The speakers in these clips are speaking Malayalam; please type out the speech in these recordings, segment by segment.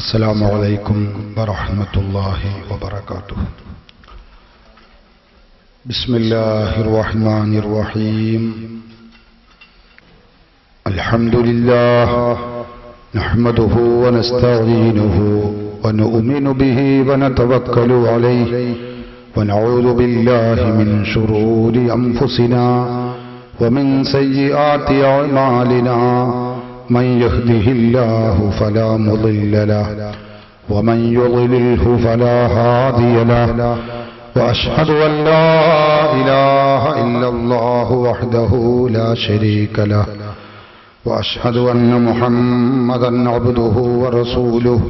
السلام عليكم ورحمة الله وبركاته. بسم الله الرحمن الرحيم. الحمد لله نحمده ونستعينه ونؤمن به ونتوكل عليه ونعوذ بالله من شرور أنفسنا ومن سيئات أعمالنا. من يهده الله فلا مضل له ومن يضلله فلا هادي له. وأشهد أن لا إله إلا الله وحده لا شريك له. وأشهد أن محمدا عبده ورسوله.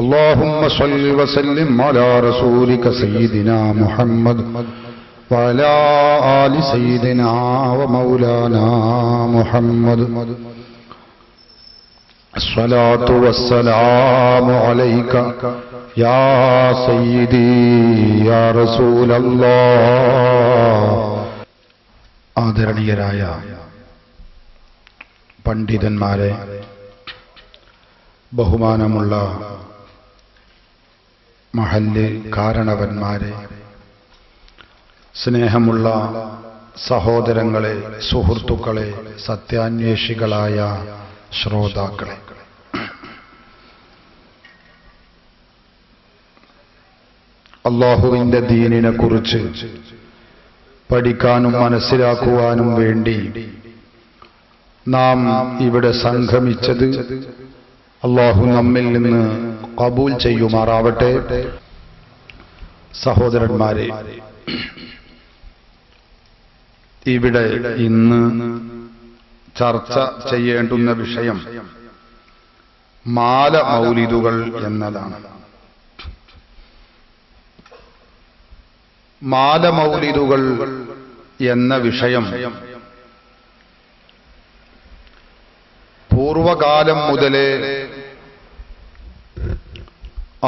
اللهم صل وسلم على رسولك سيدنا محمد وعلى آل سيدنا ومولانا محمد. الصلاة والسلام عليك يا سيدي يا رسول الله. ആദരണീയരായ പണ്ഡിതന്മാരെ, ബഹുമാനമുള്ള മഹല്ല് കാരണവന്മാരെ, സ്നേഹമുള്ള സഹോദരങ്ങളെ, സുഹൃത്തുക്കളെ, സത്യാന്വേഷികളായ ശ്രോതാക്കളെ, അല്ലാഹുവിന്റെ ദീനിനെ കുറിച്ച് പഠിക്കാനും മനസ്സിലാക്കുവാനും വേണ്ടി നാം ഇവിടെ സംഗമിച്ചത് അല്ലാഹു നമ്മിൽ നിന്ന് ഖബൂൽ ചെയ്യുമാറാവട്ടെ. സഹോദരന്മാരെ, ഇവിടെ ഇന്ന് ചർച്ച ചെയ്യേണ്ടുന്ന വിഷയം മാല മൗലിദുകൾ എന്നതാണ്. മാല മൗലിദുകൾ എന്ന വിഷയം പൂർവകാലം മുതലേ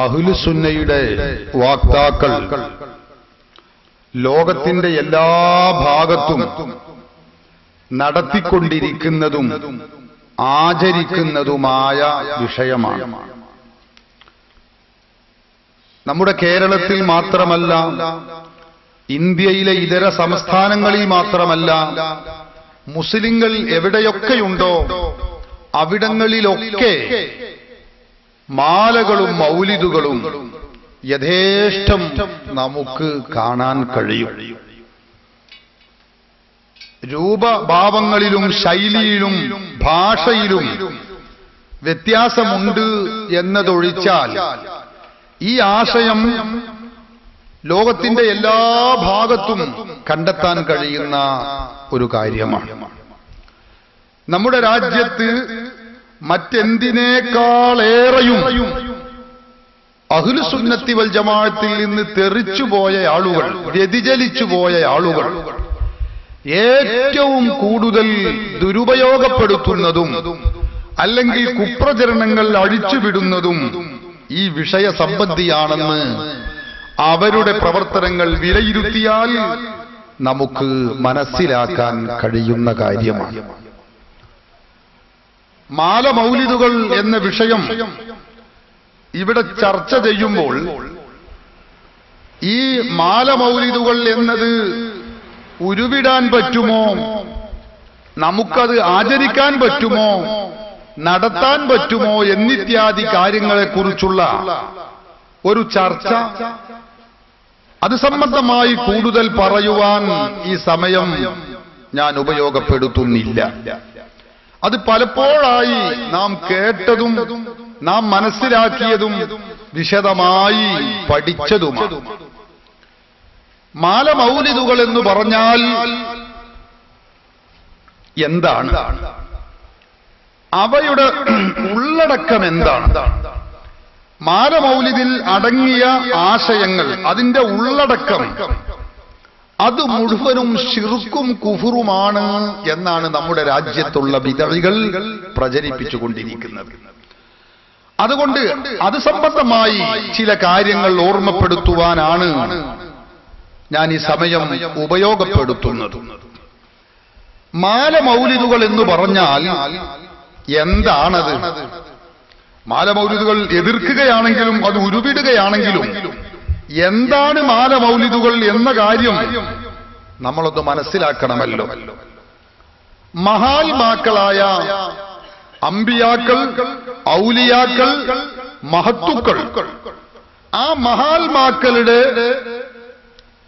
അഹ്ലുസുന്നയുടെ വാക്താക്കൾ ലോകത്തിന്റെ എല്ലാ ഭാഗത്തും നടത്തിക്കൊണ്ടിരിക്കുന്നതും ആചരിക്കുന്നതുമായ വിഷയമാണ്. നമ്മുടെ കേരളത്തിൽ മാത്രമല്ല, ഇന്ത്യയിലെ ഇതര സംസ്ഥാനങ്ങളിൽ മാത്രമല്ല, മുസ്ലിങ്ങൾ എവിടെയൊക്കെയുണ്ടോ അവിടങ്ങളിലൊക്കെ മാലകളും മൗലിദുകളും യഥേഷ്ടം നമുക്ക് കാണാൻ കഴിയും. രൂപഭാവങ്ങളിലും ശൈലിയിലും ഭാഷയിലും വ്യത്യാസമുണ്ട് എന്നതൊഴിച്ചാൽ ഈ ആശയം ലോകത്തിന്റെ എല്ലാ ഭാഗത്തും കണ്ടെത്താൻ കഴിയുന്ന ഒരു കാര്യമാണ്. നമ്മുടെ രാജ്യത്ത് മറ്റെന്തിനേക്കാളേറെയും അഹ്ലുസുന്നത്തി വൽ ജമാഅത്തിൽ നിന്ന് തെറിച്ചുപോയ ആളുകൾ, വ്യതിചലിച്ചുപോയ ആളുകൾ ഏറ്റവും കൂടുതൽ ദുരുപയോഗപ്പെടുത്തുന്നതും അല്ലെങ്കിൽ കുപ്രചരണങ്ങൾ അഴിച്ചുവിടുന്നതും ഈ വിഷയ സംബന്ധിയാണെന്ന് അവരുടെ പ്രവർത്തനങ്ങൾ വിലയിരുത്തിയാൽ നമുക്ക് മനസ്സിലാക്കാൻ കഴിയുന്ന കാര്യമാണ്. മാല മൗലിദുകൾ എന്ന വിഷയം ഇവിടെ ചർച്ച ചെയ്യുമ്പോൾ ഈ മാല മൗലിദുകൾ എന്നത് ഉരുവിടാൻ പറ്റുമോ, നമുക്കത് ആചരിക്കാൻ പറ്റുമോ, നടത്താൻ പറ്റുമോ എന്നിത്യാദി കാര്യങ്ങളെക്കുറിച്ചുള്ള ഒരു ചർച്ച, അത് സംബന്ധമായി കൂടുതൽ പറയുവാൻ ഈ സമയം ഞാൻ ഉപയോഗപ്പെടുത്തുന്നില്ല. അത് പലപ്പോഴായി നാം കേട്ടതും നാം മനസ്സിലാക്കിയതും വിശദമായി പഠിച്ചതുമാണ്. മാല മൗലിദുകൾ എന്ന് പറഞ്ഞാൽ എന്താണ്? അവയുടെ ഉള്ളടക്കം എന്താണ്? മാല മൗലിദിൽ അടങ്ങിയ ആശയങ്ങൾ, അതിന്റെ ഉള്ളടക്കം, അത് മുഴുവനും ശിർക്കും കുഫറുമാണ് എന്നാണ് നമ്മുടെ രാജ്യത്തുള്ള ബിദഅകൾ പ്രചരിപ്പിച്ചുകൊണ്ടിരിക്കുന്നത്. അതുകൊണ്ട് അത് സംബന്ധമായി ചില കാര്യങ്ങൾ ഓർമ്മപ്പെടുത്തുവാനാണ് ഞാൻ ഈ സമയം ഉപയോഗപ്പെടുത്തുന്നത്. മാല മൗലിദുകൾ എന്ന് പറഞ്ഞാൽ എന്താണത്? മാലമൗലിദുകൾ എതിർക്കുകയാണെങ്കിലും അത് ഉരുവിടുകയാണെങ്കിലും എന്താണ് മാലമൗലിദുകൾ എന്ന കാര്യം നമ്മളൊന്ന് മനസ്സിലാക്കണമല്ലോ. മഹാത്മാക്കളായ അമ്പിയാക്കൾ, ഔലിയാക്കൾ, മഹത്തുക്കൾ, ആ മഹാത്മാക്കളുടെ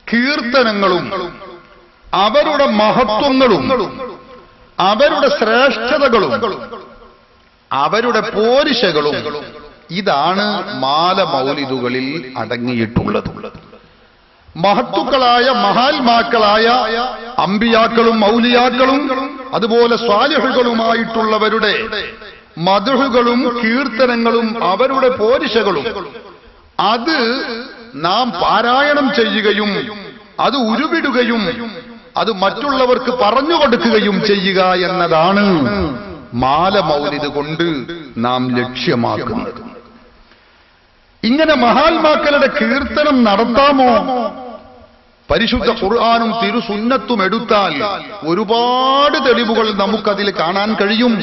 കീർത്തനങ്ങളും അവരുടെ മഹത്വങ്ങളും അവരുടെ ശ്രേഷ്ഠതകളും അവരുടെ പോരിശകളും ഇതാണ് മാലമൗലിദുകളിൽ അടങ്ങിയിട്ടുള്ളത്. മഹത്തുക്കളായ മഹാത്മാക്കളായ അമ്പിയാക്കളും ഔലിയാക്കളും അതുപോലെ സ്വാലിഹുകളുമായിട്ടുള്ളവരുടെ മദ്ഹുകളും കീർത്തനങ്ങളും അവരുടെ പോരിശകളും അത് നാം പാരായണം ചെയ്യുകയും അത് ഉരുവിടുകയും അത് മറ്റുള്ളവർക്ക് പറഞ്ഞു കൊടുക്കുകയും ചെയ്യുക എന്നതാണ് മാലമൗലിദ് കൊണ്ട് നാം ലക്ഷ്യമാക്കുന്നത്. ഇങ്ങനെ മഹാത്മാക്കളുടെ കീർത്തനം നടത്താമോ? പരിശുദ്ധ ഖുർആനും തിരുസുന്നത്തും എടുത്താൽ ഒരുപാട് തെളിവുകൾ നമുക്കതിൽ കാണാൻ കഴിയും.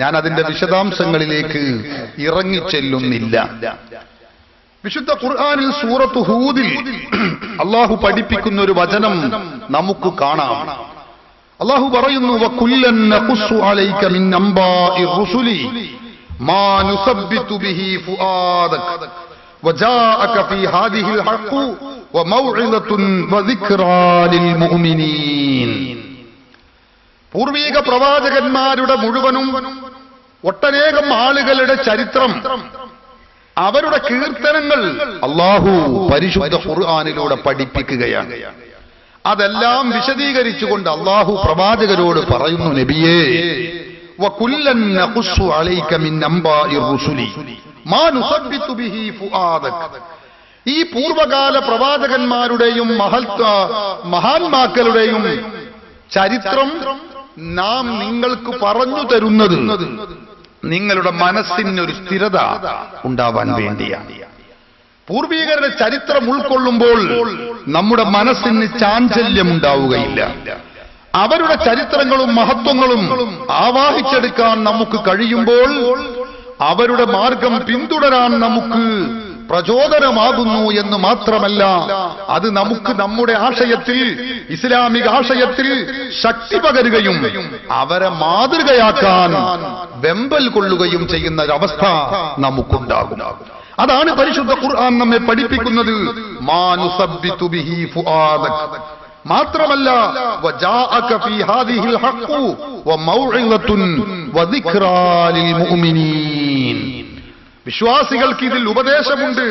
ഞാൻ അതിന്റെ വിശദാംശങ്ങളിലേക്ക് ഇറങ്ങിച്ചെല്ലുന്നില്ല. വിശുദ്ധ ഖുർആനിൽ സൂറത്ത് ഹൂദിൽ അള്ളാഹു പഠിപ്പിക്കുന്ന ഒരു വചനം നമുക്ക് കാണാം. അള്ളാഹു പറയുന്നു, വകുല്ലൻ നഖുസ്സു അലൈക മിൻ അംബാഇ റുസുലി മാ നുസബ്ബിതു ബിഹി ഫുആദക വജാഅക ഫീ ഹാദിഹിൽ ഹഖ് വമൗഇദത്തുൻ വദിക്റാ ലിൽ മുഅ്മിനീൻ. പൂർവീക പ്രവാചകന്മാരുടെ മുഴുവനും ഒട്ടനേകം ആളുകളുടെ ചരിത്രം, അവരുടെ കീർത്തനങ്ങൾ അള്ളാഹു പരിശുദ്ധ ഖുർആനിലൂടെ പഠിപ്പിക്കുകയാണ്. അതെല്ലാം വിശദീകരിച്ചുകൊണ്ട് അള്ളാഹു പ്രവാചകരോട് പറയുന്നു, നബിയേ, വകുല്ലൻ നഖുസ്സു അലൈക മിൻ അംബാഇ റുസുലി മാ നുസബ്ബിതു ബിഹി ഫുആദക. ഈ പൂർവകാല പ്രവാചകന്മാരുടെയും മഹാന്മാക്കളുടെയും ചരിത്രം നാം നിങ്ങൾക്ക് പറഞ്ഞു തരുന്നത് നിങ്ങളുടെ മനസ്സിനൊരു സ്ഥിരത ഉണ്ടാവാൻ വേണ്ടിയാണ്. പൂർവീകരുടെ ചരിത്രം ഉൾക്കൊള്ളുമ്പോൾ നമ്മുടെ മനസ്സിന് ചാഞ്ചല്യം ഉണ്ടാവുകയില്ല. അവരുടെ ചരിത്രങ്ങളും മഹത്വങ്ങളും ആവാഹിച്ചെടുക്കാൻ നമുക്ക് കഴിയുമ്പോൾ അവരുടെ മാർഗം പിന്തുടരാൻ നമുക്ക് പ്രചോദനമാകുന്നു എന്ന് മാത്രമല്ല, അത് നമുക്ക് നമ്മുടെ ആശയത്തിൽ, ഇസ്ലാമിക ആശയത്തിൽ ശക്തി പകരുകയും അവരെ മാതൃകയാക്കാൻ വെമ്പൽ കൊള്ളുകയും ചെയ്യുന്ന ഒരവസ്ഥ നമുക്കുണ്ടാകും. അതാണ് പരിശുദ്ധ ഖുർആൻ നമ്മെ പഠിപ്പിക്കുന്നത്. മാ നുസബ്ബിതു ബിഹി ഫുആദക. മാത്രമല്ല, വജാഅക ഫീ ഹാദിഹിൽ ഹഖ് വമൗഇദത്തുൻ വദിക്റാ ലിൽ മുഅ്മിനീൻ. വിശ്വാസികൾക്ക് ഇതിൽ ഉപദേശമുണ്ട്,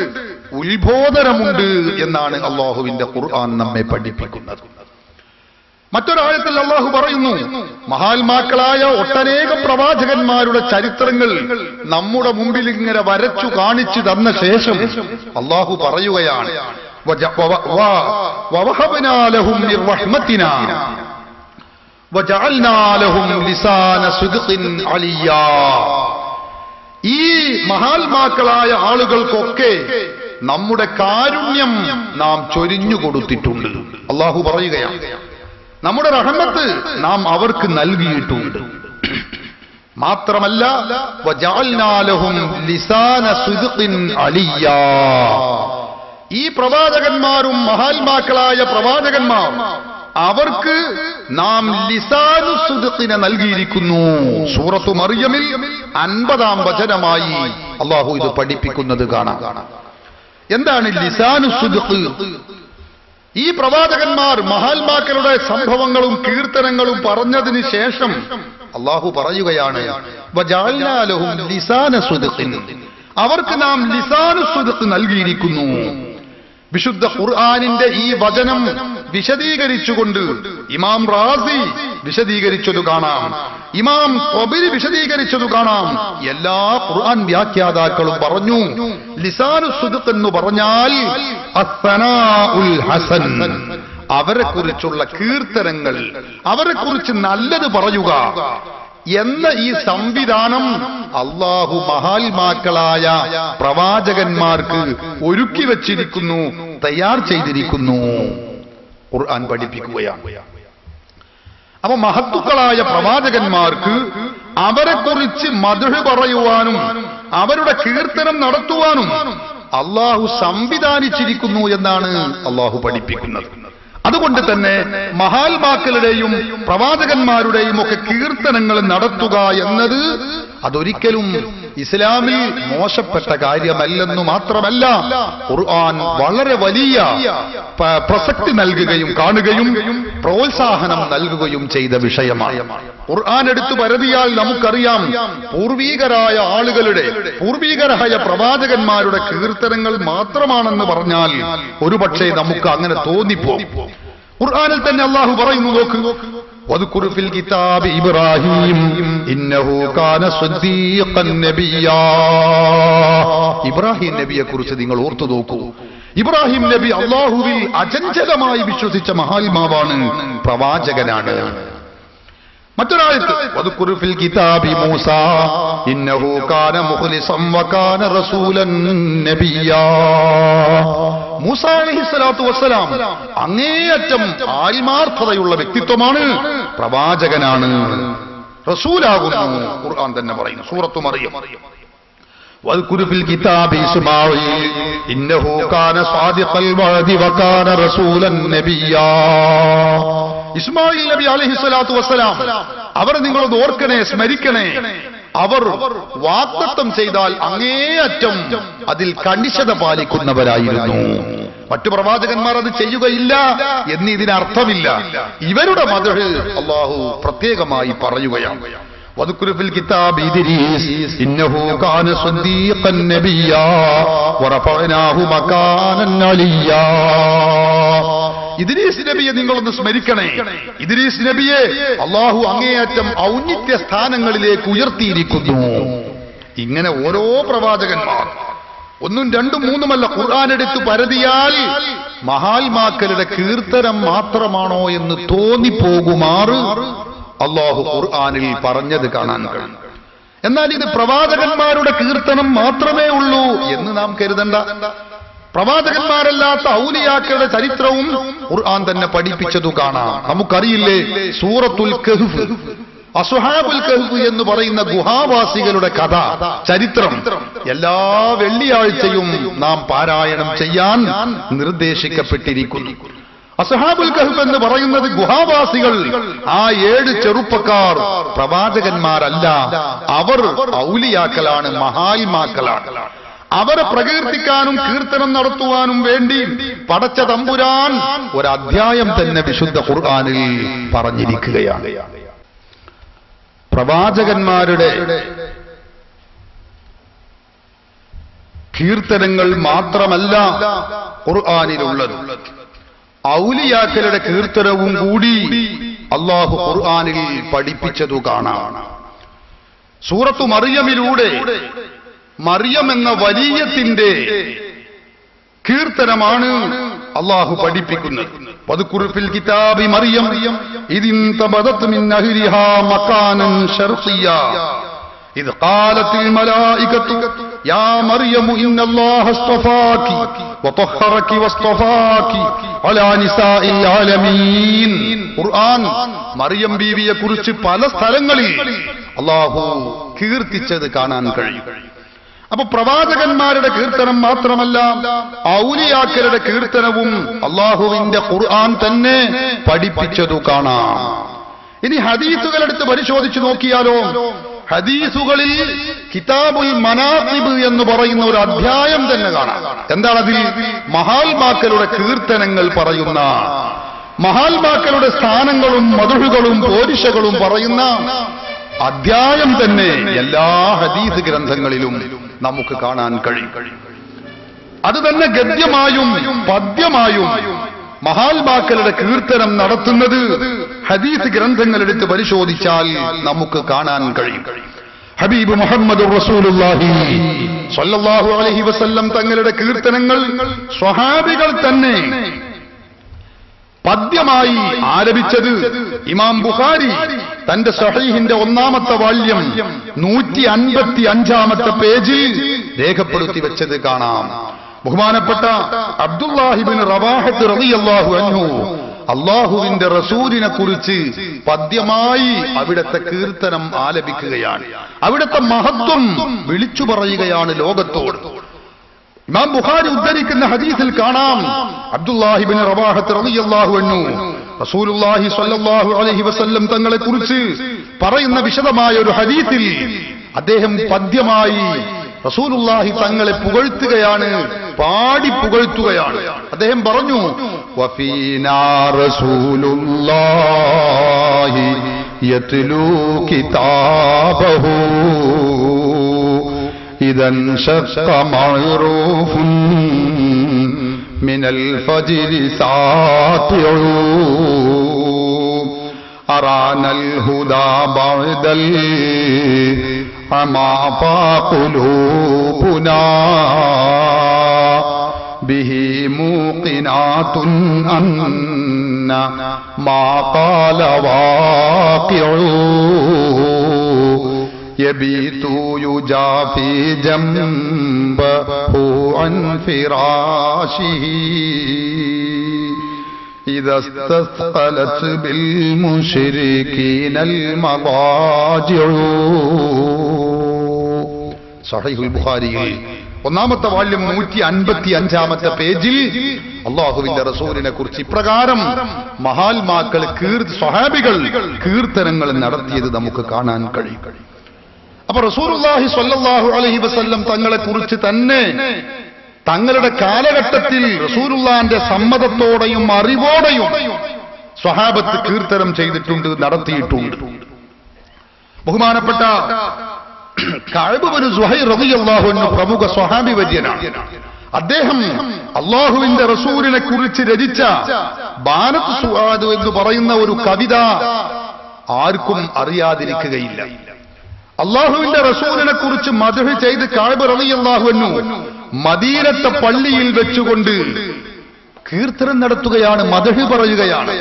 ഉത്ബോധനമുണ്ട് എന്നാണ് അള്ളാഹുവിന്റെ ഖുർആൻ നമ്മെ പഠിപ്പിക്കുന്നത്. മറ്റൊരായത്തിൽ അള്ളാഹു പറയുന്നു, മഹാത്മാക്കളായ ഒട്ടനേകം പ്രവാചകന്മാരുടെ ചരിത്രങ്ങൾ നമ്മുടെ മുമ്പിൽ ഇങ്ങനെ വരച്ചു കാണിച്ചു തന്ന ശേഷം അള്ളാഹു പറയുകയാണ്, വവഹബ്നാ ലഹും മിർ റഹ്മതിനാ വജഅൽനാ ലഹും ലിസാന സിദ്ഖിൻ അലിയ്യാ. ഈ മഹാത്മാക്കളായ ആളുകൾക്കൊക്കെ നമ്മുടെ കാരുണ്യം നാം ചൊരിഞ്ഞു കൊടുത്തിട്ടുണ്ട്. അള്ളാഹു പറയുകയാണ്, നമ്മുടെ റഹ്മത്ത് നാം അവർക്ക് നൽകിയിട്ടുണ്ട്. മാത്രമല്ല, വജഅൽനാ ലഹും ലിസാന സിദ്ഖിൻ അലിയ്യാ. ഈ പ്രവാചകന്മാരും മഹാത്മാക്കളായ പ്രവാചകന്മാർ, അവർക്ക് നാം ലിസാനു സിദ്ഖിനെ നൽകിയിരിക്കുന്നു. സൂറത്തു മറിയമിൽ 50-ാം വചനമായി അള്ളാഹു ഇത് പഠിപ്പിക്കുന്നത് കാണാം. എന്താണ് ലിസാനു സിദ്ഖ്? ഈ പ്രവാചകന്മാർ മഹാത്മാക്കളുടെ സംഭവങ്ങളും കീർത്തനങ്ങളും പറഞ്ഞതിന് ശേഷം അള്ളാഹു പറയുകയാണ്, വജഅൽനാ ലഹും ലിസാന സിദ്ഖിൻ. അവർക്ക് നാം ലിസാനു സിദ്ഖ് നൽകിയിരിക്കുന്നു. വിശുദ്ധ ഖുർആനിന്റെ ഈ വചനം വിശദീകരിച്ചുകൊണ്ട് ഇമാം റാസി വിശദീകരിച്ചതു കാണാം, ഇമാം ത്വബരി വിശദീകരിച്ചതു കാണാം. എല്ലാ ഖുർആൻ വ്യാഖ്യാതാക്കളും പറഞ്ഞു, ലിസാനു സിദ്ഖ് എന്ന് പറഞ്ഞാൽ അസ്സനാഉൽ ഹസൻ, അവരെ കുറിച്ചുള്ള കീർത്തനങ്ങൾ, അവരെ കുറിച്ച് നല്ലത് പറയുക എന്ന ഈ സംവിധാനം അള്ളാഹു മഹാത്മാക്കളായ പ്രവാചകന്മാർക്ക് ഒരുക്കി വച്ചിരിക്കുന്നു, തയ്യാർ ചെയ്തിരിക്കുന്നു. ഖുർആൻ പഠിപ്പിക്കുകയാണ്. അപ്പൊ മഹത്തുക്കളായ പ്രവാചകന്മാർക്ക് അവരെ കുറിച്ച് മദ്ഹ് പറയുവാനും അവരുടെ കീർത്തനം നടത്തുവാനും അള്ളാഹു സംവിധാനിച്ചിരിക്കുന്നു എന്നാണ് അള്ളാഹു പഠിപ്പിക്കുന്നത്. അതുകൊണ്ട് തന്നെ മഹാത്മാക്കളുടെയും പ്രവാചകന്മാരുടെയും ഒക്കെ കീർത്തനങ്ങൾ നടത്തുക എന്നത് അതൊരിക്കലും ഇസ്ലാമിൽ മോശപ്പെട്ട കാര്യമല്ലെന്നു മാത്രമല്ല, ഖുർആൻ വളരെ വലിയ പ്രസക്തി നൽകുകയും കാണുകയും പ്രോത്സാഹനം നൽകുകയും ചെയ്ത വിഷയമാണ്. ഖുർആൻ എടുത്തു പരതിയാൽ നമുക്കറിയാം, പൂർവീകരായ ആളുകളുടെ പൂർവീകരായ പ്രവാചകന്മാരുടെ കീർത്തനങ്ങൾ മാത്രമാണെന്ന് പറഞ്ഞാൽ ഒരുപക്ഷെ നമുക്ക് അങ്ങനെ തോന്നിപ്പോകും. ഖുർആനിൽ തന്നെ അല്ലാഹു പറയുന്നു, നോക്ക്, വദ്കുർ ഫിൽ കിതാബി ഇബ്രാഹിം ഇന്നഹു കാന സിദ്ദീഖൻ നബിയ്യാ. ഇബ്രാഹിം നബിയെ കുറിച്ച് നിങ്ങൾ ഓർത്തു നോക്കൂ. ഇബ്രാഹിം നബി അല്ലാഹുവിൽ അചഞ്ചലമായി വിശ്വസിച്ച മഹാത്മാവാണ്, പ്രവാചകനാണ്. മറ്റൊരാൾക്ക് വദ്കുർ ഫിൽ കിതാബി മൂസ ഇന്നഹു കാന മുഖ്ലിസൻ വകാന റസൂലൻ നബിയ്യാ. മൂസ അലൈഹിസ്സലാത്തു വസ്സലാം അങ്ങേയറ്റം ആത്മാർത്ഥതയുള്ള വ്യക്തിത്വമാണ്, പ്രവാചകനാണ്, റസൂലാകുന്നു. ഖുർആൻ തന്നെ പറയുന്നു, സൂറത്തു മറിയം, വദ്കുർ ഫിൽ കിതാബി ഇസ്മാഈൽ ഇന്നഹു കാന സാദിഖൽ വഅദി വകാന റസൂലൻ നബിയ്യാ. ഇസ്മായിൽ നബി അലൈഹിസ്സലാത്തു വസ്സലാം അവർ നിങ്ങളത് ഓർക്കണേ, സ്മരിക്കണേ. അവർ വാഗ്ദത്തം ചെയ്താൽ അങ്ങേയറ്റം അതിൽ കണിശത പാലിക്കുന്നവരായിരുന്നു. മറ്റു പ്രവാചകന്മാർ അത് ചെയ്യുകയില്ല എന്ന് ഇതിനർത്ഥമില്ല. ഇവരുടെ മദഹ് അല്ലാഹു പ്രത്യേകമായി പറയുകയാണ്. വദ്കുർ ഫിൽ കിതാബി ഇദ്രീസ് ഇന്നഹു കാന സിദ്ദീഖൻ നബിയ്യാ വറഫഅനാഹു മകാനൻ അലിയ്യാ. ഇദ്രീസ് നബിയെ നിങ്ങളൊന്ന് സ്മരിക്കണേ. ഇദ്രീസ് നബിയെ അല്ലാഹു അങ്ങേയറ്റം ഔന്നിത്യ സ്ഥാനങ്ങളിലേക്ക് ഉയർത്തിയിരിക്കുന്നു. ഇങ്ങനെ ഓരോ പ്രവാചകന്മാർ, ഒന്നും രണ്ടും മൂന്നുമല്ല, ഖുർആൻ എടുത്ത് പരതിയാൽ മഹാത്മാക്കളുടെ കീർത്തനം മാത്രമാണോ എന്ന് തോന്നിപ്പോകുമാറ് അല്ലാഹു ഖുർആനിൽ പറഞ്ഞത് കാണാൻ കഴിയും. എന്നാൽ ഇത് പ്രവാചകന്മാരുടെ കീർത്തനം മാത്രമേ ഉള്ളൂ എന്ന് നാം കരുതണ്ട. പ്രവാചകന്മാരല്ലാത്ത ഔലിയാക്കളുടെ ചരിത്രവും ഖുർആൻ തന്നെ പഠിപ്പിച്ചതു കാണാം. നമുക്കറിയില്ലേ, സൂറത്തുൽ കഹ്ഫ്, അസ്ഹാബുൽ കഹ്ഫ് എന്ന് പറയുന്ന ഗുഹാവാസികളുടെ കഥ, ചരിത്രം എല്ലാ വെള്ളിയാഴ്ചയും നാം പാരായണം ചെയ്യാൻ നിർദ്ദേശിക്കപ്പെട്ടിരിക്കുന്നു. അസ്ഹാബുൽ കഹ്ഫ് എന്ന് പറയുന്നത് ഗുഹാവാസികൾ, ആ 7 ചെറുപ്പക്കാർ പ്രവാചകന്മാരല്ല, അവർ ഔലിയാക്കളാണ്, മഹാത്മാക്കളാണ്. അവരെ പ്രകീർത്തിക്കാനും കീർത്തനം നടത്തുവാനും വേണ്ടി പടച്ച തമ്പുരാൻ ഒരധ്യായം തന്നെ വിശുദ്ധ ഖുർആനിൽ പറഞ്ഞിരിക്കുകയാണ്. പ്രവാചകന്മാരുടെ കീർത്തനങ്ങൾ മാത്രമല്ല ഖുർആനിലുള്ളത്, ഔലിയാക്കളുടെ കീർത്തനവും കൂടി അല്ലാഹു ഖുർആനിൽ പഠിപ്പിച്ചതു കാണാം. സൂറത്തു മറിയമിലൂടെ മറിയം എന്ന വലിയത്തിന്റെ കീർത്തനമാണ് അല്ലാഹു പഠിപ്പിക്കുന്നത്. വദ്കുർ ഫിൽ കിതാബി മറിയം ഇദിൻ തബദത് മിൻ അഹ്ലിഹാ മകാനൻ ശർഖിയ്യാ ഇദ് ഖാലത്തിൽ മലായികതു യാ മറിയം ഇന്നല്ലാഹ അസ്തഫാകി വതഹറകി വസ്തഫാകി അലാ നിസാഇൽ ആലമീൻ. ഖുർആൻ മറിയം ബീവിയെ കുറിച്ച് പല സ്ഥലങ്ങളിൽ അല്ലാഹു കീർത്തിച്ചത് കാണാൻ കഴിയും. അപ്പൊ പ്രവാചകന്മാരുടെ കീർത്തനം മാത്രമല്ല, ഔലിയാക്കളുടെ കീർത്തനവും അല്ലാഹുവിന്റെ ഖുർആൻ തന്നെ പഠിപ്പിച്ചതു കാണാം. ഇനി ഹദീസുകൾ എടുത്ത് പരിശോധിച്ചു നോക്കിയാലോ, ഹദീസുകളിൽ കിതാബുൽ മനാഖിബ് എന്ന് പറയുന്ന ഒരു അധ്യായം തന്നെ കാണാം. എന്താണതിൽ? മഹാത്മാക്കളുടെ കീർത്തനങ്ങൾ പറയുന്ന, മഹാത്മാക്കളുടെ സ്ഥാനങ്ങളും മധുഹുകളും പോരിശകളും പറയുന്ന അധ്യായം തന്നെ എല്ലാ ഹദീസ് ഗ്രന്ഥങ്ങളിലും നമുക്ക് കാണാൻ കഴിയും. അത് തന്നെ ഗദ്യമായും പദ്യമായും മഹാത്മാക്കളുടെ കീർത്തനം നടത്തുന്നത് ഹദീസ് ഗ്രന്ഥങ്ങൾ എടുത്ത് പരിശോധിച്ചാൽ നമുക്ക് കാണാൻ കഴിയും. ഹബീബ് മുഹമ്മദ് റസൂലുള്ളാഹി സ്വല്ലല്ലാഹു അലൈഹി വസല്ലം തങ്ങളുടെ കീർത്തനങ്ങൾ സ്വഹാബികൾ തന്നെ പദ്യമായി ആലപിച്ചത് ഇമാം ബുഖാരി തന്റെ സഹീഹിന്റെ 1-ാമത്തെ വാല്യം 155-ാമത്തെ പേജിൽ രേഖപ്പെടുത്തി വെച്ചത് കാണാം. ബഹുമാനപ്പെട്ട അബ്ദുല്ലാഹി ഇബ്നു റവാഹത്ത് റളിയല്ലാഹു അൻഹു അല്ലാഹുവിന്റെ റസൂലിനെ കുറിച്ച് പദ്യമായി അവിടുത്തെ കീർത്തനം ആലപിക്കുകയാണ്. അവിടുത്തെ മഹത്വം വിളിച്ചു പറയുകയാണ് ലോകത്തോട്. ഇമാം ബുഖാരി ഉദ്ധരിക്കുന്ന ഹദീസിൽ കാണാം, അബ്ദുല്ലാഹി ഇബ്നു റവാഹത്ത് റളിയല്ലാഹു അൻഹു റസൂലുള്ളാഹി സ്വല്ലല്ലാഹു അലൈഹി വസല്ലം തങ്ങളെ കുറിച്ച് പറയുന്ന വിശദമായ ഒരു ഹദീസിൽ അദ്ദേഹം പദ്യമായി റസൂലുള്ളാഹി തങ്ങളെ പുകഴ്ത്തുകയാണ്, പാടി പുകഴ്ത്തുകയാണ്. അദ്ദേഹം പറഞ്ഞു, വഫീനാ റസൂലുള്ളാഹി യത്ലൂ കിതാബഹു ഇദൻ ശഖ്ഖ മഅറൂഫുൻ മിനൽ ഫജ്രി സാതിഉ അറാനൽ ഹുദാ ബഅദൽ അമാ ഫഖുലൂബുനാ ബിഹി മൂഖിനാതുൻ അന്ന മാ ഖാല വാഖിഉ യബീതു യുജാഫി ജംബഹു അൻ ഫിറാശിഹി إذا استثقلت بالمشركين المضاجع. സഹീഹുൽ ബുഖാരിയിൽ ഒന്നാമത്തെ വാല്യം 155-ാമത്തെ പേജിൽ അല്ലാഹുവിന്റെ റസൂലിനെ കുറിച്ച് ഇപ്രകാരം മഹാത്മാക്കൾ സ്വഹാബികൾ കീർത്തനങ്ങൾ നടത്തിയത് നമുക്ക് കാണാൻ കഴിയും. അപ്പൊ റസൂലുള്ളാഹി സ്വല്ലല്ലാഹു അലൈഹി വസല്ലം തങ്ങളെ കുറിച്ച് തന്നെ തങ്ങളുടെ കാലഘട്ടത്തിൽ റസൂലുള്ളാഹിന്റെ സമ്മതത്തോടെയും അറിവോടെയും സ്വഹാബത്ത് കീർത്തനം ചെയ്തിട്ടുണ്ട്, നടത്തിയിട്ടുണ്ട്. ബഹുമാനപ്പെട്ട കഅബ് ഇബ്നു സുഹൈർ റളിയല്ലാഹു അൻഹു പ്രമുഖ സ്വഹാബി വര്യനാണ്. അദ്ദേഹം അല്ലാഹുവിന്റെ റസൂലിനെ കുറിച്ച് രചിച്ച ബാനത്ത് സുആദ് എന്ന് പറയുന്ന ഒരു കവിത ആർക്കും അറിയാതിരിക്കുകയില്ല. അല്ലാഹുവിന്റെ റസൂലിനെ കുറിച്ച് മദ്ഹ് ചെയ്ത് കഅബ് റളിയല്ലാഹു അൻഹു മദീനത്തെ പള്ളിയിൽ വെച്ചുകൊണ്ട് കീർത്തനം നടത്തുകയാണ്, മദ്ഹ് പറയുകയാണ്.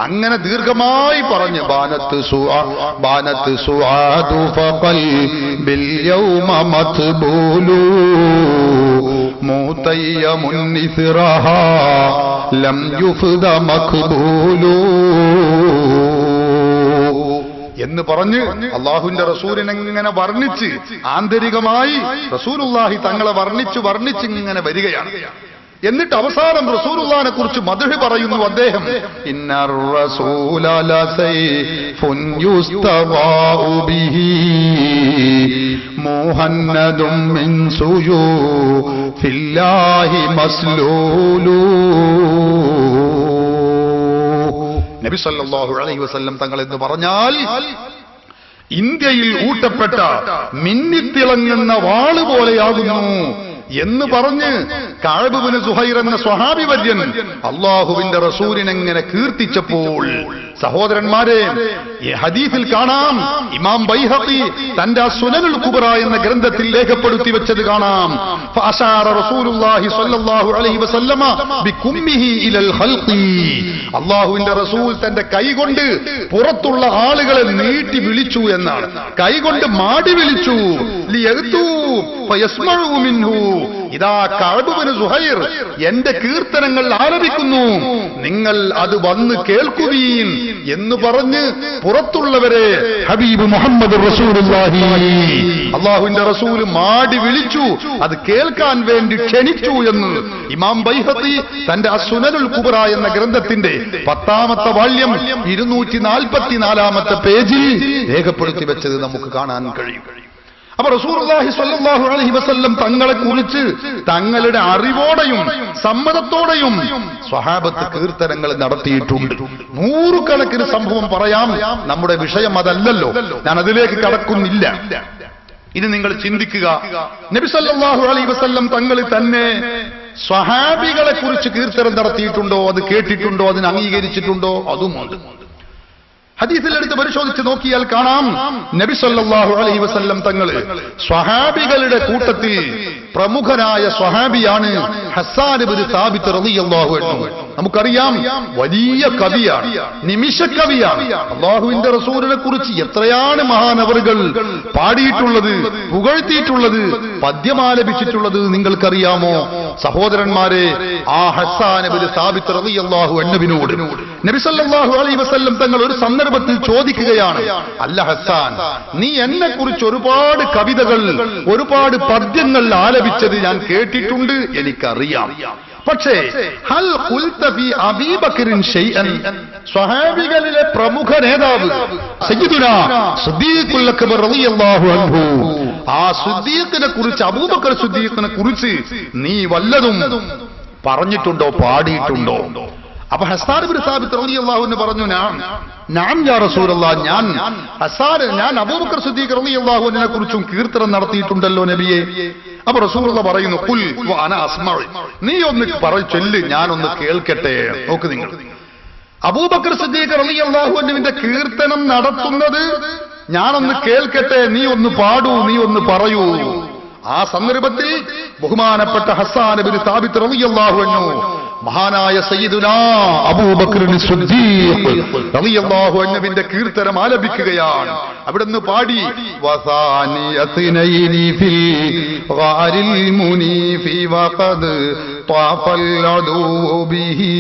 അങ്ങനെ ദീർഘമായി പറഞ്ഞ് ബാനത്ത് സുആദു ഫഖൽ ബിൽ യൗമ മത്ബൂലു മുതയ്യമുൻ നിസ്റഹാ ലം യുഫ്ദ മഖ്ബൂലു എന്ന് പറഞ്ഞ് അല്ലാഹുവിന്റെ റസൂലിനെ ഇങ്ങനെ വർണ്ണിച്ച് ആന്തരികമായി റസൂലുള്ളാഹി തങ്ങളെ വർണ്ണിച്ച് ഇങ്ങനെ വരികയാണ്. എന്നിട്ട് അവസാനം റസൂലുള്ളാഹിനെ കുറിച്ച് മദ്ഹ് പറയുന്നു അദ്ദേഹം, ഇന്നർ റസൂല ലസൈഫുൻ യുസ്തവാഉ ബിഹി മുഹന്നദും മിൻ സുയൂഫില്ലാഹി മസ്ലൂലു. നബി സല്ലല്ലാഹു അലൈഹി വസല്ലം തങ്ങൾ എന്ന് പറഞ്ഞാൽ ഇന്ത്യയിൽ ഊട്ടപ്പെട്ട മിന്നിത്തിളങ്ങുന്ന വാള് പോലെയാകുന്നു എന്ന് പറഞ്ഞ് കഅബ് ഇബ്നു സുഹൈർ എന്ന സ്വഹാബി വര്യൻ അല്ലാഹുവിന്റെ റസൂലിനെ എങ്ങനെ കീർത്തിച്ചപ്പോൾ, സഹോദരന്മാരെ, ഈ ഹദീസിൽ കാണാം, ഇമാം ബൈഹഖി തന്റെ സുനനുൽ കുബ്ര എന്ന ഗ്രന്ഥത്തിൽ രേഖപ്പെടുത്തി വെച്ചത് കാണാം. ഫഅശാറ റസൂലുള്ളാഹി സ്വല്ലല്ലാഹു അലൈഹി വസല്ലമ ബികുമ്മിഹി ഇലൽ ഖൽഖി. അല്ലാഹുവിന്റെ റസൂൽ തന്റെ കൈകൊണ്ട് പുറത്തുള്ള ആളുകളെ നീട്ടി വിളിച്ചു എന്നാണ്. കൈകൊണ്ട് മാടി വിളിച്ചു, ലിയഗ്തു ഫയസ്മഉ മിൻഹു. ഇതാ കഅബ് ഇബ്നു സുഹൈർ എന്റെ കീർത്തനങ്ങൾ ആലപിക്കുന്നു, നിങ്ങൾ അത് വന്ന് കേൾക്കുവീൻ എന്ന് പറഞ്ഞ് പുറത്തുള്ളവരെ ഹബീബ് മുഹമ്മദ് റസൂലുള്ളാഹി അല്ലാഹുവിന്റെ റസൂൽ മാടി വിളിച്ചു, അത് കേൾക്കാൻ വേണ്ടി ക്ഷണിച്ചു എന്ന് ഇമാം ബൈഹഖി തന്റെ അസ്സുനനുൽ കുബ്ര എന്ന ഗ്രന്ഥത്തിന്റെ 10-ാമത്തെ വാല്യം 244-ാമത്തെ പേജിൽ രേഖപ്പെടുത്തി വെച്ചത് നമുക്ക് കാണാൻ കഴിയും. അപ്പൊ റസൂലുള്ളാഹി സ്വല്ലല്ലാഹു അലൈഹി വസല്ലം തങ്ങളെ കുറിച്ച് തങ്ങളുടെ അറിവോടെയും സമ്മതത്തോടെയും സ്വഹാബത്ത് കീർത്തനങ്ങൾ നടത്തിയിട്ടുണ്ട്. നൂറുകണക്കിന് സംഭവം പറയാം, നമ്മുടെ വിഷയം അതല്ലല്ലോ, ഞാൻ അതിലേക്ക് കടക്കുന്നില്ല. ഇനി നിങ്ങൾ ചിന്തിക്കുക, നബി സല്ലല്ലാഹു അലൈഹി വസല്ലം തങ്ങൾ തന്നെ സ്വഹാബികളെ കുറിച്ച് കീർത്തനം നടത്തിയിട്ടുണ്ടോ, അത് കേട്ടിട്ടുണ്ടോ, അതിന് അംഗീകരിച്ചിട്ടുണ്ടോ? അതുമുണ്ട്. ഹദീസിൽ എടുത്ത് പരിശോധിച്ച് നോക്കിയാൽ കാണാം, നബി സല്ലല്ലാഹു അലൈഹി വസല്ലം തങ്ങൾ സ്വഹാബികളുടെ കൂട്ടത്തിൽ പ്രമുഖനായ സ്വഹാബിയാണ് ഹസ്സാൻ ഇബ്നു സാബിത്ത് റളിയല്ലാഹു അൻഹു. നമുക്കറിയാം, വലിയ കവിയാണ്, നിമിഷ കവിയാണ്. അല്ലാഹുവിന്റെ റസൂലിനെ കുറിച്ച് എത്രയാണ് മഹാനവറുകൾ പാടിയിട്ടുള്ളത്, പുകഴ്ത്തിയിട്ടുള്ളത്, പദ്യമാലപിച്ചിട്ടുള്ളത് നിങ്ങൾക്കറിയാമോ? സഹോദരന്മാരെ, ആ ഹസ്സാൻ ഇബ്നു സാബിത്ത് റളിയല്ലാഹു അൻഹുവിനോട് നബി സല്ലല്ലാഹു അലൈഹി വസല്ലം തങ്ങൾ ഒരു സന്ദർഭത്തിൽ ചോദിക്കുകയാണ്, അല്ല ഹസ്സാൻ, നീ എന്നെ കുറിച്ച് ഒരുപാട് കവിതകൾ, ഒരുപാട് പദ്യങ്ങൾ ആലപിച്ചത് ഞാൻ കേട്ടിട്ടുണ്ട്, എനിക്കറിയാം. പക്ഷേ ഹൽ ഖുൽത ഫീ അബീ ബക്കറിൻ ഷൈഅൻ, സ്വഹാബികളിലെ പ്രമുഖ നേതാവ് സയ്യിദുനാ സിദ്ദീഖുൽ അക്ബർ റളിയല്ലാഹു അൻഹു, ആ സിദ്ദീഖിനെ കുറിച്ച്, അബൂബക്കർ സിദ്ദീഖിനെ കുറിച്ച് നീ വല്ലതും പറഞ്ഞിട്ടുണ്ടോ, പാടിയിട്ടുണ്ടോ? അപ്പൊ ഹസ്സാൻ ഇബ്നു സാബിത്ത് റളിയല്ലാഹു അൻഹു പറഞ്ഞു, നഅം യാ റസൂലല്ലാഹ്, ഞാൻ അബൂബക്കർ സിദ്ദീഖ് റളിയല്ലാഹു അൻഹുവിനെ കുറിച്ചും കീർത്തനം നടത്തിയിട്ടുണ്ടല്ലോ നബിയെ. അപ്പൊ റസൂലുള്ള പറയുന്നു, ഖുൽ വഅന അസ്മഉ, നീ ഒന്ന് ചൊല്ല്, ഞാനൊന്ന് കേൾക്കട്ടെ. നോക്ക് നിങ്ങൾ, അബൂബക്കർ സിദ്ദീഖ് റളിയല്ലാഹു അൻഹുവിന്റെ കീർത്തനം നടത്തുന്നത് ഞാനൊന്ന് കേൾക്കട്ടെ, നീ ഒന്ന് പാടൂ, നീ ഒന്ന് പറയൂ. ആ സന്ദർഭത്തിൽ ബഹുമാനപ്പെട്ട ഹസ്സാൻ ഇബ്നു സാബിത്ത് റളിയല്ലാഹു അൻഹു മഹാനായ സയ്യിദുനാ അബൂബക്കർ സിദ്ദീഖ് റളിയല്ലാഹു അൻഹുവിന്റെ കീർത്തനം ആലപിക്കുകയാണ്. അവിടുന്ന് പാടി, വസാനിയത്നൈനി ഫിൽ ഗാരിൽ മുനീഫി വഖദ് ത്വാഫൽ അദൂ ബിഹി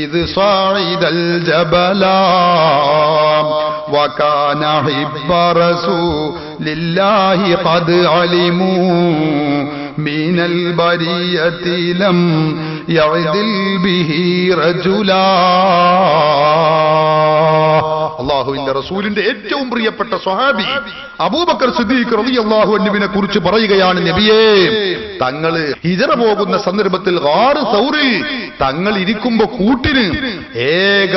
ഇദ് സാഇദൽ ജബലാ വകാന ഹിബ്ബ റസൂലില്ലാഹി ഖദ് അലിമൂ മിനൽ ബരിയതി ലം യഅദിൽ ബിഹി റജുലാ. അല്ലാഹുവിന്റെ റസൂലിന്റെ ഏറ്റവും പ്രിയപ്പെട്ട സ്വഹാബി അബൂബക്കർ സിദ്ദീഖ് റളിയല്ലാഹു അൻഹുവിനെ കുറിച്ച് പറയുകയാണ്, നബിയേ, തങ്ങള് ഹിജറ പോകുന്ന സന്ദർഭത്തിൽ ഗാർ സൗറിൽ തങ്ങൾ ഇരിക്കുമ്പോ കൂട്ടിന് ഏക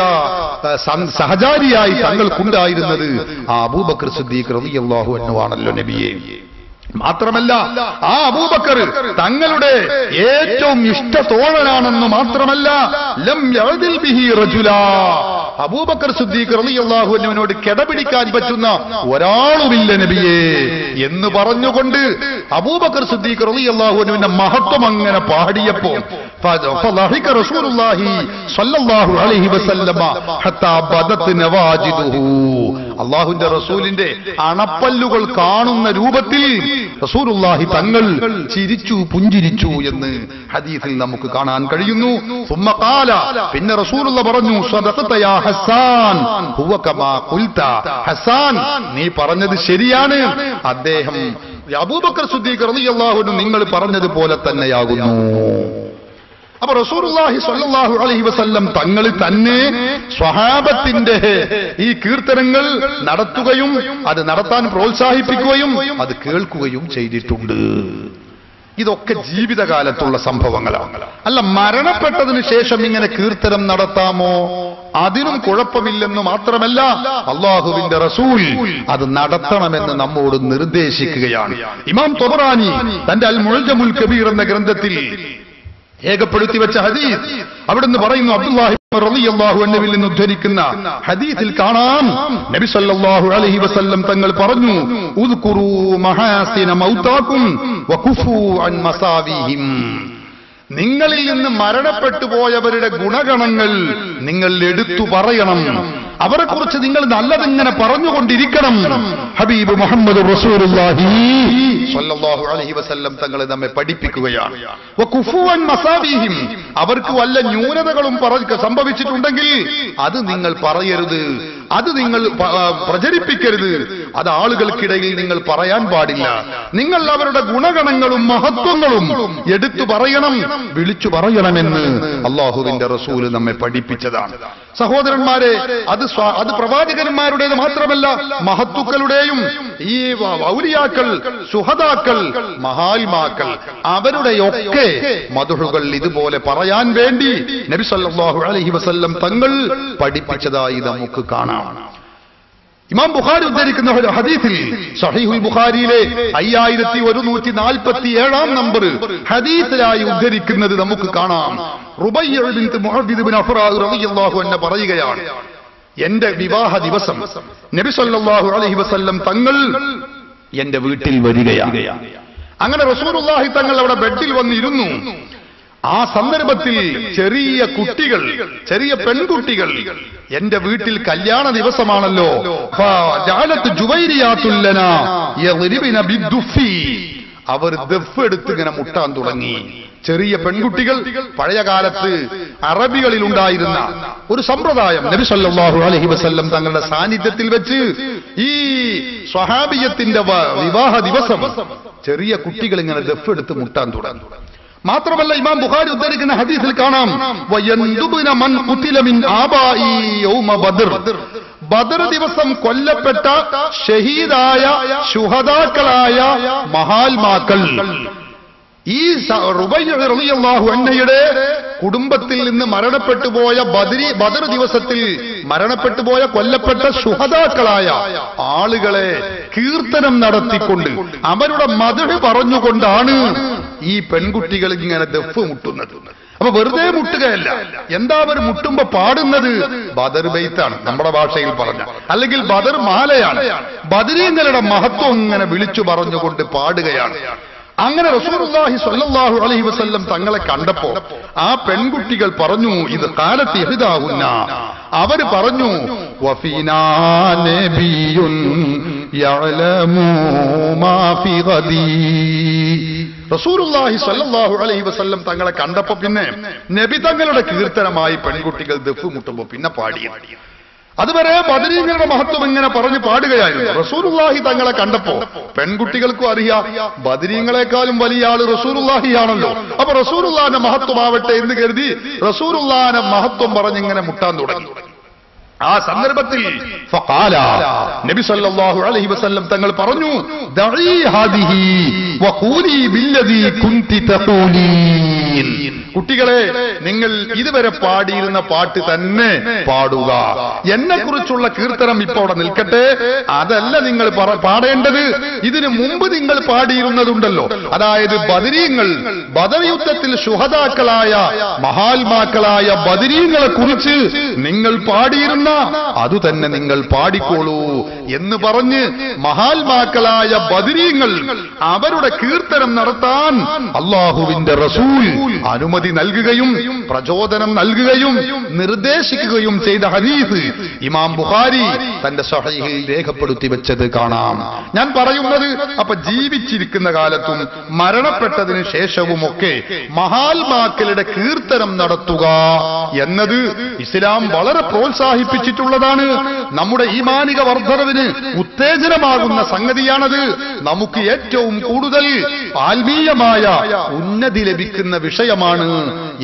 സഹചാരിയായി തങ്ങൾക്കുണ്ടായിരുന്നത് ആ അബൂബക്കർ സിദ്ദീഖ് റളിയല്ലാഹു അൻഹു ആണല്ലോ നബിയേ. മാത്രമല്ല, ആ അബൂബക്കർ തങ്ങളുടെ ഏറ്റവും ഇഷ്ടത്തോഴനാണെന്ന് മാത്രമല്ല, ലം യഅദിൽ ബിഹി റജുലാ, അബൂബക്കർ സിദ്ദീഖ് റളിയല്ലാഹു അൻഹുവിനോട് കിടപിടിക്കാൻ പറ്റുന്ന ഒരാളുമില്ല നബിയേ എന്ന് പറഞ്ഞുകൊണ്ട് അബൂബക്കർ സിദ്ദീഖ് റളിയല്ലാഹു അൻഹുവിന്റെ മഹത്വം അങ്ങനെ പാടിയപ്പോ ഫളഹിക റസൂലുള്ളാഹി സ്വല്ലല്ലാഹു അലൈഹി വസല്ലമ ഹത്താ ബദത് നവാജിദുഹു, അല്ലാഹുവിന്റെ റസൂലിന്റെ അണപ്പല്ലുകൾ കാണുന്ന രൂപത്തിൽ റസൂലുള്ളാഹി തങ്ങൾ ചിരിച്ചു, പുഞ്ചിരിച്ചു എന്ന് ഹദീസിൽ നമുക്ക് കാണാൻ കഴിയുന്നു. സുമ്മ ഖാല, പിന്നെ റസൂലുള്ള പറഞ്ഞു, സദഖത യാ ഹസ്സാൻ ഹുവ കമാ ഖുൽത, ഹസ്സാൻ, നീ പറഞ്ഞത് ശരിയാണ്, അദ്ദേഹം അബൂബക്കർ സിദ്ദീഖ് റളിയല്ലാഹു അൻഹു നിങ്ങൾ പറഞ്ഞതുപോലെ തന്നെയാകുന്നു. അപ്പൊ റസൂലുള്ളാഹി സ്വല്ലല്ലാഹു അലൈഹി വസല്ലം തങ്ങൾ തന്നെ സ്വഹാബത്തിന്റെ ഈ കീർത്തനങ്ങൾ നടത്തുകയും അത് നടത്താൻ പ്രോത്സാഹിപ്പിക്കുകയും അത് കേൾക്കുകയും ചെയ്തിട്ടുണ്ട്. ഇതൊക്കെ ജീവിതകാലത്തുള്ള സംഭവങ്ങളാണ്. അല്ല, മരണപ്പെട്ടതിന് ശേഷം ഇങ്ങനെ കീർത്തനം നടത്താമോ? അതിനും കുഴപ്പമില്ലെന്ന് മാത്രമല്ല, അല്ലാഹുവിന്റെ റസൂൽ അത് നടത്തണമെന്ന് നമ്മോട് നിർദ്ദേശിക്കുകയാണ്. ഇമാം ത്വബറാനി തന്റെ അൽ മുഅ്ജമുൽ കബീർ എന്ന ഗ്രന്ഥത്തിൽ ഏകപ്പെടുത്തി വെച്ച ഹദീസ് അവിടുന്ന് പറയുന്നു, അബ്ദുല്ലാഹി റളിയല്ലാഹു അൻഹുവിൽ നിന്ന് ഉദ്ധരിക്കുന്ന ഹദീസിൽ കാണാം, നബി സല്ലല്ലാഹു അലൈഹി വസല്ലം തങ്ങൾ പറഞ്ഞു, ഉദ്കുറൂ മഹാസിന മൗതാകും വകുഫു അൻ മസാവിഹിം, നിങ്ങളിൽ നിന്ന് മരണപ്പെട്ടു പോയവരുടെ ഗുണഗണങ്ങൾ നിങ്ങൾ എടുത്തു പറയണം, അവരെ കുറിച്ച് നിങ്ങൾ നല്ലതിങ്ങനെ പറഞ്ഞുകൊണ്ടിരിക്കണം. ഹബീബ് മുഹമ്മദ് റസൂലുള്ളാഹി സ്വല്ലല്ലാഹു അലൈഹി വസല്ലം തങ്ങളെ നമ്മെ പഠിപ്പിക്കുകയാണ്. വകുഫുവൻ മസാബിഹിം, അവർക്ക് വല്ല ന്യൂനതകളും സംഭവിച്ചിട്ടുണ്ടെങ്കിൽ അത് നിങ്ങൾ പറയരുത്, അത് നിങ്ങൾ പ്രചരിപ്പിക്കരുത്, അത് ആളുകൾക്കിടയിൽ നിങ്ങൾ പറയാൻ പാടില്ല. നിങ്ങൾ അവരുടെ ഗുണഗണങ്ങളും മഹത്വങ്ങളും എടുത്തു പറയണം, വിളിച്ചു പറയണമെന്ന് അല്ലാഹുവിന്റെ റസൂൽ നമ്മെ പഠിപ്പിച്ചതാണ്. സഹോദരന്മാരെ, അത് പ്രവാചകന്മാരുടേത് മാത്രമല്ല, മഹത്തുക്കളുടെയും ഈ ഔലിയാക്കൾ, ശുഹദാക്കൾ, മഹാത്മാക്കൾ, അവരുടെയൊക്കെ മദ്ഹുകൾ ഇതുപോലെ പറയാൻ വേണ്ടി നബി സല്ലല്ലാഹു അലൈഹി വസല്ലം തങ്ങൾ പഠിപ്പിച്ചതായി നമുക്ക് കാണാം. ഇമാം ബുഖാരി ഉദ്ധരിക്കുന്ന ഒരു ഹദീസിൽ, സഹീഹുൽ ബുഖാരിയിലെ 5147 നമ്പർ ഹദീസിലായി ഉദ്ധരിക്കുന്നത് നമുക്ക് കാണാം. റുബയ്യ ബിൻത് മുഅവ്വിദ് ബിൻ അഫ്റാ റളിയല്ലാഹു അൻഹ പറയുകയാണ്, എന്റെ വിവാഹ ദിവസം നബി സല്ലല്ലാഹു അലൈഹി വസല്ലം തങ്ങൾ എന്റെ വീട്ടിൽ വരികയാണ്. അങ്ങനെ റസൂലുള്ളാഹി തങ്ങൾ അവിടെ ബെഡിൽ വന്നിരുന്നു. ആ സന്ദർഭത്തിൽ ചെറിയ കുട്ടികൾ, ചെറിയ പെൺകുട്ടികൾ, എന്റെ വീട്ടിൽ കല്യാണ ദിവസമാണല്ലോ, അവർ ദഫ് എടുത്ത് ഇങ്ങനെ മുട്ടാൻ തുടങ്ങി. ചെറിയ പെൺകുട്ടികൾ പഴയ കാലത്ത് അറബികളിൽ ഉണ്ടായിരുന്ന ഒരു സമ്പ്രദായം, നബി സല്ലല്ലാഹു അലൈഹി വസല്ലം തങ്ങളുടെ സാന്നിധ്യത്തിൽ വെച്ച് ഈ സ്വഹാബിയത്തിന്റെ വിവാഹ ദിവസം ചെറിയ കുട്ടികൾ ഇങ്ങനെ ദഫ് എടുത്ത് മുട്ടാൻ തുടങ്ങി. മാത്രമല്ല ഇമാം ബുഖാരി ഉദ്ധരിക്കുന്ന ഹദീസിൽ കാണാം, വയൻദുബ്ന മൻ ഖുതില മിൻ ആബാഇ യൗമ ബദർ, ബദർ ദിവസം കൊല്ലപ്പെട്ട ഷഹീദായ ശുഹദാക്കളായ മഹാത്മാക്കൾ ഈ റുബയ്യ റളിയല്ലാഹു അൻഹയുടെ കുടുംബത്തിൽ നിന്ന് മരണപ്പെട്ടുപോയ ബദർ ദിവസത്തിൽ മരണപ്പെട്ടുപോയ കൊല്ലപ്പെട്ട ശുഹദാക്കളായ ആളുകളെ കീർത്തനം നടത്തിക്കൊണ്ട് അവരുടെ മദ്ഹ് പറഞ്ഞുകൊണ്ടാണ് ഈ പെൺകുട്ടികൾ ഇങ്ങനെ ദഫ് മുട്ടുന്നത്. അപ്പൊ വെറുതെ മുട്ടുകയല്ല, എന്താ അവർ മുട്ടുമ്പോ പാടുന്നത്? ബദർ ബൈത്താണ് നമ്മുടെ ഭാഷയിൽ പറഞ്ഞ, അല്ലെങ്കിൽ ബദർ മാലയാണ്. ബദരീങ്ങളുടെ മഹത്വം ഇങ്ങനെ വിളിച്ചു പറഞ്ഞുകൊണ്ട് പാടുകയാണ്. അങ്ങനെ റസൂലുള്ളാഹി സ്വല്ലല്ലാഹു അലൈഹി വസല്ലം തങ്ങളെ കണ്ടപ്പോ ആ പെൺകുട്ടികൾ പറഞ്ഞു, ഇത് ഖാലത്തി ഇഹ്ദാഹുന്ന, അവർ പറഞ്ഞു, വഫീനാ നബിയുൻ യഅലമു മാ ഫി ഗദി. റസൂലുള്ളാഹി സ്വല്ലല്ലാഹു അലൈഹി വസല്ലം തങ്ങളെ കണ്ടപ്പോ പിന്നെ നബി തങ്ങളുടെ കീർത്തനമായി പെൺകുട്ടികൾ ദഫ് മുട്ടുമ്പോ പിന്നെ പാടിയത്. അതുവരെ ബദരീങ്ങളുടെ മഹത്വം ഇങ്ങനെ പറഞ്ഞു പാടുകയായിരുന്നു. റസൂലുള്ളാഹി തങ്ങളെ കണ്ടപ്പോ പെൺകുട്ടികൾക്കും അറിയാം ബദരീങ്ങളെക്കാളും വലിയ ആള് റസൂലുള്ളാഹിയാണല്ലോ. അപ്പൊ റസൂലുള്ളാഹിന്റെ മഹത്വമാവട്ടെ എന്ന് കരുതി റസൂലുള്ളാഹിന്റെ മഹത്വം പറഞ്ഞിങ്ങനെ മുട്ടാൻ തുടങ്ങി. ആ സന്ദർഭത്തിൽ ഫഖാല, നബി സല്ലല്ലാഹു അലൈഹി വസല്ലം തങ്ങൾ പറഞ്ഞു, ദഈ ഹാദിഹി വഖൂലി ബില്ലദീ കുൻതി തഖൂലീൻ. കുട്ടികളെ, നിങ്ങൾ ഇതുവരെ പാടിയിരുന്ന പാട്ട് തന്നെ പാടുക. എന്നെ കുറിച്ചുള്ള കീർത്തനം ഇപ്പോൾ അവിടെ നിൽക്കട്ടെ, അതല്ല നിങ്ങൾ പാടേണ്ടത്. ഇതിനു മുമ്പ് നിങ്ങൾ പാടിയിരുന്നതുണ്ടല്ലോ, അതായത് ബദരീങ്ങൾ, ബദർ യുദ്ധത്തിൽ ശുഹദാക്കളായ മഹാത്മാക്കളായ ബദരീങ്ങളെ കുറിച്ച് നിങ്ങൾ പാടിയിരുന്ന അതുതന്നെ നിങ്ങൾ പാടിക്കോളൂ എന്ന് പറഞ്ഞ് മഹാത്മാക്കളായ ബദരീങ്ങൾ അവരുടെ കീർത്തനം നടത്താൻ അല്ലാഹുവിന്റെ റസൂൽ അനുമതി നൽകുകയും പ്രചോദനം നൽകുകയും നിർദ്ദേശിക്കുകയും ചെയ്ത ഹദീസ് ഇമാം ബുഖാരി തന്റെ സ്വഹീഹിൽ രേഖപ്പെടുത്തി വെച്ചത് കാണാം. ഞാൻ പറയുന്നത്, അപ്പൊ ജീവിച്ചിരിക്കുന്ന കാലത്തും മരണപ്പെട്ടതിന് ശേഷവുമൊക്കെ മഹാത്മാക്കളുടെ കീർത്തനം നടത്തുക എന്നത് ഇസ്ലാം വളരെ പ്രോത്സാഹിപ്പിച്ചിട്ടുള്ളതാണ്. നമ്മുടെ ഈമാനിക വർദ്ധനവിന് ഉത്തേജനമാകുന്ന സംഗതിയാണത്. നമുക്ക് ഏറ്റവും കൂടുതൽ ആത്മീയമായ ഉന്നതി ലഭിക്കുന്ന വിഷയമാണ്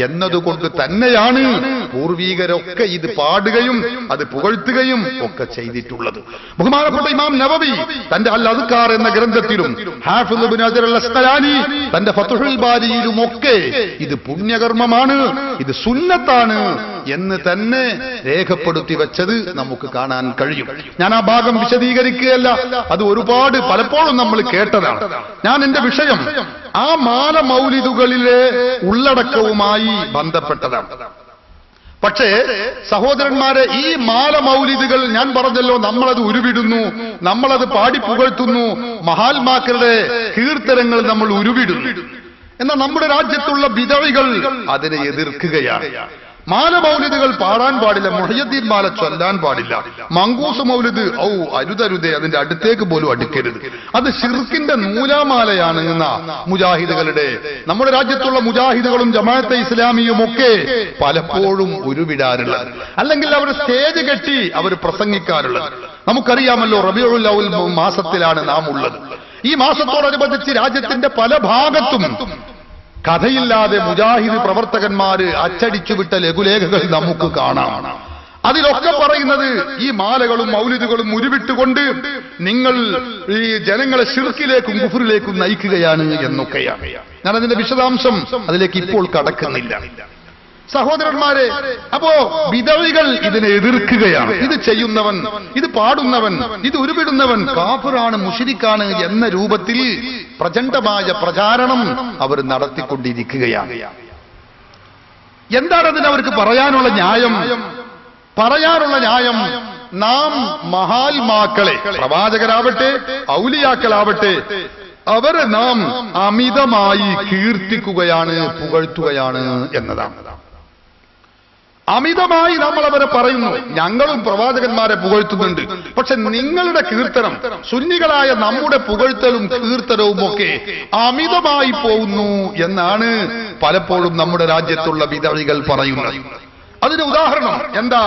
എന്നതുകൊണ്ട് തന്നെയാണ് പൂർവീകരൊക്കെ ഇത് പാടുകയും അത് പുകഴ്ത്തുകയും ഒക്കെ ചെയ്തിട്ടുള്ളത്. ബഹുമാനപ്പെട്ട ഇമാം നവവി തന്റെ അൽ അദ്കാർ എന്ന ഗ്രന്ഥത്തിലും ഹാഫിദ് ഇബ്നു ഹജർ അൽ അസ്ഖലാനി തന്റെ ഫത്ഹുൽ ബാരിയിലും ഒക്കെ ഇത് പുണ്യകർമ്മമാണ്, ഇത് സുന്നത്താണ് എന്ന് തന്നെ രേഖപ്പെടുത്തി വെച്ചത് നമുക്ക് കാണാൻ കഴിയും. ഞാൻ ആ ഭാഗം വിശദീകരിക്കുകയല്ല, അത് ഒരുപാട് പലപ്പോഴും നമ്മൾ കേട്ടതാണ്. ഞാൻ എന്റെ വിഷയം ആ മാല മൗലിദുകളിലെ ഉള്ളടക്കവുമായി ബന്ധപ്പെട്ടതാണ്. പക്ഷേ സഹോദരന്മാരെ, ഈ മാല മൗലിദുകൾ ഞാൻ പറഞ്ഞല്ലോ, നമ്മളത് ഉരുവിടുന്നു, നമ്മളത് പാടി പുകഴ്ത്തുന്നു, മഹാത്മാക്കളുടെ കീർത്തനങ്ങൾ നമ്മൾ ഉരുവിടുന്നു. എന്നാൽ നമ്മുടെ രാജ്യത്തുള്ള ബിദഅകൾ അതിനെ എതിർക്കുകയാണ്. മാല മൗലിദുകൾ പാടാൻ പാടില്ല, മുഹയ്യദ്ദീൻ മാല ചൊല്ലാൻ പാടില്ല, മങ്കൂസ് മൗലിദ് അരുതരുതേ, അതിന്റെ അടുത്തേക്ക് പോലും അടുക്കരുത്, അത് ശിർക്കിന്റെ നൂലാമാലയാണ് എന്ന മുജാഹിദുകളുടെ, നമ്മുടെ രാജ്യത്തുള്ള മുജാഹിദുകളും ജമാഅത്തെ ഇസ്ലാമിയും ഒക്കെ പലപ്പോഴും ഉരുവിടാറുള്ളത്, അല്ലെങ്കിൽ അവർ സ്റ്റേജ് കെട്ടി അവർ പ്രസംഗിക്കാറുള്ളത്. നമുക്കറിയാമല്ലോ, റബീഉൽ അവ്വൽ മാസത്തിലാണ് നാം ഉള്ളത്. ഈ മാസത്തോടനുബന്ധിച്ച് രാജ്യത്തിന്റെ പല ഭാഗത്തും കഥയില്ലാതെ മുജാഹിദ് പ്രവർത്തകന്മാര് അച്ചടിച്ചുവിട്ട ലഘുലേഖകൾ നമുക്ക് കാണാം. അതിലൊക്കെ പറയുന്നത് ഈ മാലകളും മൗലിദുകളും ഉരുവിട്ടുകൊണ്ട് നിങ്ങൾ ഈ ജനങ്ങളെ ശിർക്കിലേക്കും കുഫറിലേക്കും നയിക്കുകയാണ് എന്നൊക്കെയാണ്. ഞാൻ അതിന്റെ വിശദാംശം അതിലേക്ക് ഇപ്പോൾ കടക്കുന്നില്ല. സഹോദരന്മാരെ, അപ്പോ ബിദഅകൾ ഇതിനെ എതിർക്കുകയാണ്. ഇത് ചെയ്യുന്നവൻ, ഇത് പാടുന്നവൻ, ഇത് ഉരുവിടുന്നവൻ കാഫിറാണ്, മുശ്രിക്കാണ് എന്ന രൂപത്തിൽ പ്രചണ്ഡമായ പ്രചാരണം അവർ നടത്തിക്കൊണ്ടിരിക്കുകയാണ്. എന്താണ് അതിന് അവർക്ക് പറയാനുള്ള ന്യായം? പറയാനുള്ള ന്യായം, നാം മഹാത്മാക്കളെ, പ്രവാചകരാവട്ടെ ഔലിയാക്കളാവട്ടെ, അവരെ നാം അമിതമായി കീർത്തിക്കുകയാണ്, പുകഴ്ത്തുകയാണ് എന്നതാണ്. അമിതമായി നമ്മൾ അവരെ പറയുന്നു. ഞങ്ങളും പ്രവാചകന്മാരെ പുകഴ്ത്തുന്നുണ്ട്, പക്ഷെ നിങ്ങളുടെ കീർത്തനം, സുന്നികളായ നമ്മുടെ പുകഴ്ത്തലും കീർത്തനവും ഒക്കെ അമിതമായി പോകുന്നു എന്നാണ് പലപ്പോഴും നമ്മുടെ രാജ്യത്തുള്ള വിദഗ്ധകൾ പറയുന്നത്. അതിന് ഉദാഹരണം എന്താ?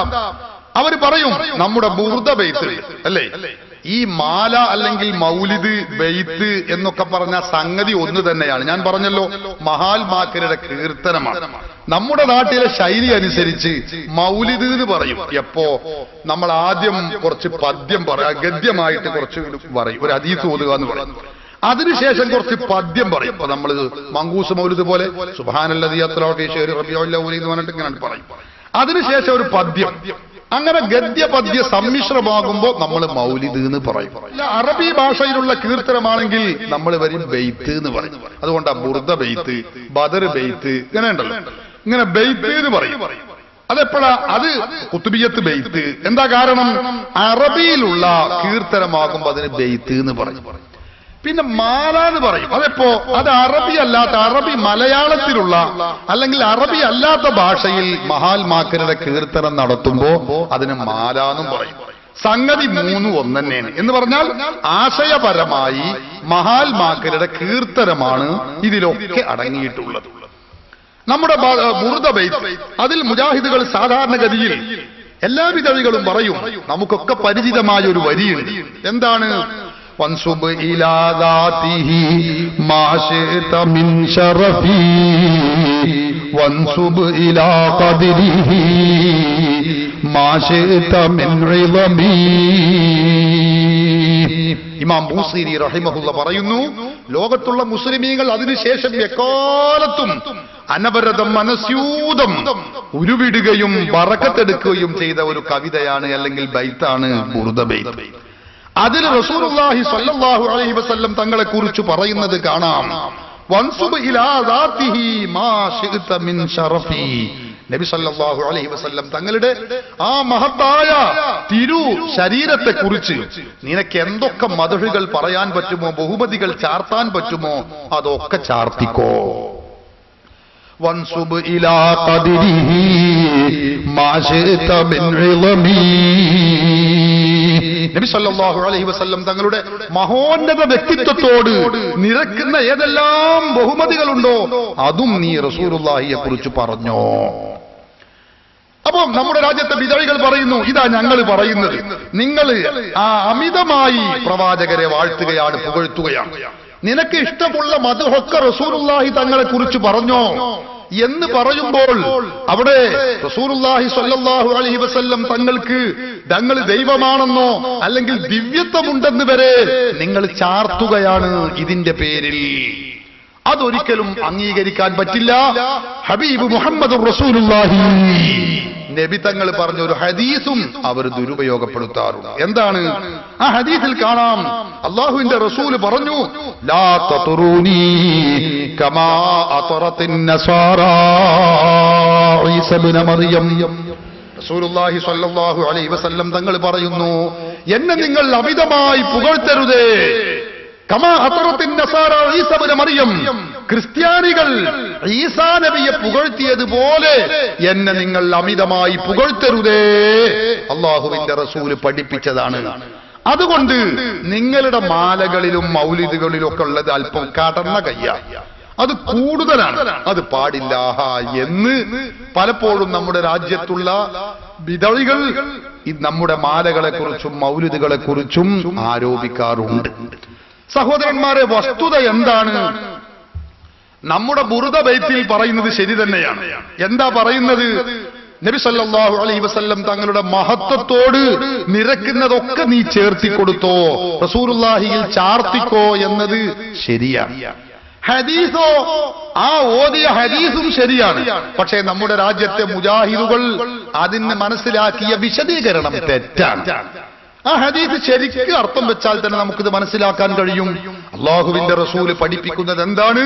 അവർ പറയും നമ്മുടെ ബുർദ ബെയ്ത്ത് അല്ലേ, ഈ മാല അല്ലെങ്കിൽ മൗലിദ് ബെയ്ത്ത് എന്നൊക്കെ പറഞ്ഞ സംഗതി ഒന്ന് തന്നെയാണ്. ഞാൻ പറഞ്ഞല്ലോ, മഹാത്മാക്കളുടെ കീർത്തനമാണ്. നമ്മുടെ നാട്ടിലെ ശൈലി അനുസരിച്ച് മൗലിദ് എന്ന് പറയും. എപ്പോ നമ്മൾ ആദ്യം കുറച്ച് പദ്യം പറയാം, ഗദ്യമായിട്ട് കുറച്ച് പറയും, ഒരു ഹദീസ് ഓതുക എന്ന് പറയും. അതിനുശേഷം കുറച്ച് പദ്യം പറയും. ഇപ്പൊ നമ്മൾ മങ്കൂസ് മൗലിദ് പോലെ സുബ്ഹാനല്ലദീ അത്ലഅ ഫീ ശഹ്രി റബീഉൽ അവ്വൽ എന്ന് പറഞ്ഞിട്ട് ഇങ്ങനെ പറയും. അതിനുശേഷം ഒരു പദ്യം. അങ്ങനെ ഗദ്യ പദ്യ സമ്മിശ്രമാകുമ്പോ നമ്മൾ മൗലിദ് എന്ന് പറയും. അറബി ഭാഷയിലുള്ള കീർത്തനമാണെങ്കിൽ നമ്മൾ വരും ബെയ്ത്ത് എന്ന് പറയും. അതുകൊണ്ടാണ് ബുർദ ബെയ്ത്ത്, ബദർ ബെയ്ത്ത് ഇങ്ങനെ ഉണ്ടല്ലോ. ഇങ്ങനെ ബെയ്ത്ത് എന്ന് പറയും. അതെപ്പോഴാ? അത് കുത്തുബിയത്ത് ബെയ്ത്ത്. എന്താ കാരണം? അറബിയിലുള്ള കീർത്തനമാകുമ്പോ അതിന് ബെയ്ത്ത് എന്ന് പറയും. പിന്നെ മാല എന്ന് പറയും. അതെപ്പോ? അത് അറബി അല്ലാത്ത, അറബി മലയാളത്തിലുള്ള അല്ലെങ്കിൽ അറബി അല്ലാത്ത ഭാഷയിൽ മഹാത്മാക്കളുടെ കീർത്തനം നടത്തുമ്പോ അതിന് മാല എന്നും പറയും. സംഗതി മൂന്നും ഒന്നെന്നെയാണ് എന്ന് പറഞ്ഞാൽ ആശയപരമായി മഹാത്മാക്കളുടെ കീർത്തനമാണ് ഇതിലൊക്കെ അടങ്ങിയിട്ടുള്ളത്. നമ്മുടെ ബുർദ ബൈത്ത്, അതിൽ മുജാഹിദുകൾ സാധാരണഗതിയിൽ എല്ലാ വിധവികളും പറയും. നമുക്കൊക്കെ പരിചിതമായ ഒരു വരിയുണ്ട്. എന്താണ്? وانصب إلى ذاته ما شئت من شرفي وانصب إلى قدره ما شئت من عظمي. ഇമാം ബൂസീരി റഹിമഹുള്ള പറയുന്നു, ലോകത്തുള്ള മുസ്ലിമീങ്ങൾ അതിനുശേഷം എക്കാലത്തും അനവരതം മനസ്യൂതം ഉരുവിടുകയും ബറക്കത്തെടുക്കുകയും ചെയ്ത ഒരു കവിതയാണ് അല്ലെങ്കിൽ ബൈത്താണ് ബുർദ ബൈത്ത്. അതിൽ റസൂലുള്ളാഹി സ്വല്ലല്ലാഹു അലൈഹി വസല്ലം തങ്ങളെ കുറിച്ച് പറയുന്നത് കാണാം. വൻസുബ് ഇലാ ദാതിഹി മാ ശിഅത മിൻ ശറഫി. നബി സല്ലല്ലാഹു അലൈഹി വസല്ലം തങ്ങളുടെ ആ മഹത്തായ തിരു ശരീരത്തെ കുറിച്ച് നിനക്ക് എന്തൊക്കെ മദഹുകൾ പറയാൻ പറ്റുമോ, ബഹുമതികൾ ചാർത്താൻ പറ്റുമോ, അതൊക്കെ ചാർത്തിക്കോ. വൻസുബ് ഇലാ ഖദരിഹി മാ ശിഅത മിൻ ഇളമി. നബി സല്ലല്ലാഹു അലൈഹി വസല്ലം തങ്ങളുടെ മഹോന്നത വ്യക്തിത്വത്തോട് നിരക്കുന്ന ഏതെല്ലാം ബഹുമതികളുണ്ടോ അതും നീ റസൂലുള്ളാഹിയെ കുറിച്ച് പറഞ്ഞോ. അപ്പം നമ്മുടെ രാജ്യത്തെ വിദഗ്ധകൾ പറയുന്നു, ഇതാ ഞങ്ങൾ പറയുന്നത്, നിങ്ങൾ അമിതമായി പ്രവാചകരെ വാഴ്ത്തുകയാണ്, പുകഴ്ത്തുകയാണ്. നിനക്ക് ഇഷ്ടമുള്ള മദ്ഹൊക്കെ റസൂലുള്ളാഹി തങ്ങളെ കുറിച്ച് പറഞ്ഞോ എന്ന് പറയുമ്പോൾ അവിടെ റസൂലുള്ളാഹി സ്വല്ലല്ലാഹു അലൈഹി വസല്ലം തങ്ങൾക്ക് തങ്ങൾ ദൈവമാണെന്നോ അല്ലെങ്കിൽ ദിവ്യത്വമുണ്ടെന്ന് വരെ നിങ്ങൾ ചാർത്തുകയാണ് ഇതിന്റെ പേരിൽ. അതൊരിക്കലും അംഗീകരിക്കാൻ പറ്റില്ല. ഹബീബ് മുഹമ്മദുർ റസൂലുള്ളാഹി നബി തങ്ങൾ പറഞ്ഞ ഒരു ഹദീസും അവർ ദുരുപയോഗപ്പെടുത്താറുണ്ട്. എന്താണ് ആ ഹദീസിൽ കാണാം? അല്ലാഹുവിന്റെ റസൂൽ പറഞ്ഞു, ലാ തതുറൂനി കമാ അതറത്തിൻ നസാറാ ഈസ ഇബ്നു മറിയം. റസൂലുള്ളാഹി സ്വല്ലല്ലാഹു അലൈഹി വസല്ലം തങ്ങൾ പറയുന്നു, എന്നെ നിങ്ങൾ അമിതമായി പുകഴ്ത്തരുതേ. കമാ അതറത്തിൻ നസാറാ ഈസ ഇബ്നു മറിയം, ക്രിസ്ത്യാനികൾ ഈസാ നബിയെ പുകഴ്ത്തിയതുപോലെ എന്നെ നിങ്ങൾ അമിതമായി പുകഴ്ത്തരുതേ. അല്ലാഹുവിന്റെ റസൂൽ പഠിപ്പിച്ചതാണ്. അതുകൊണ്ട് നിങ്ങളുടെ മാലകളിലും മൗലിദുകളിലും ഒക്കെ ഉള്ളത് അല്പം കടന്ന കയ്യ, അത് കൂടുതലാണ്, അത് പാടില്ല എന്ന് പലപ്പോഴും നമ്മുടെ രാജ്യത്തുള്ള വിദഗ്ധകൾ നമ്മുടെ മാലകളെ കുറിച്ചും മൗലിദുകളെ കുറിച്ചും ആരോപിക്കാറുണ്ട്. സഹോദരന്മാരെ, വസ്തുത എന്താണ്? നമ്മുടെ ബുർദ ബൈത്തിൽ പറയുന്നത് ശരി തന്നെയാണ്. എന്താ പറയുന്നത്? നബി സല്ലല്ലാഹു അലൈഹി വസല്ലം തങ്ങളുടെ മഹത്വത്തോട് നിരക്കുന്നതൊക്കെ നീ ചേർത്തി കൊടുത്തോ, റസൂലുള്ളാഹിയിൽ ചാർത്തിക്കോ എന്നത് ശരിയാണ്. ഹദീസോ, ആ ഓതിയ ഹദീസും ശരിയാണ്. പക്ഷേ നമ്മുടെ രാജ്യത്തെ മുജാഹിദുകൾ അതിന് മനസ്സിലാക്കിയ വിശദീകരണം തെറ്റാണ്. ആ ഹദീസ് ശരിക്കും അർത്ഥം വെച്ചാൽ തന്നെ നമുക്കിത് മനസ്സിലാക്കാൻ കഴിയും. അല്ലാഹുവിന്റെ റസൂൽ പഠിപ്പിക്കുന്നത് എന്താണ്?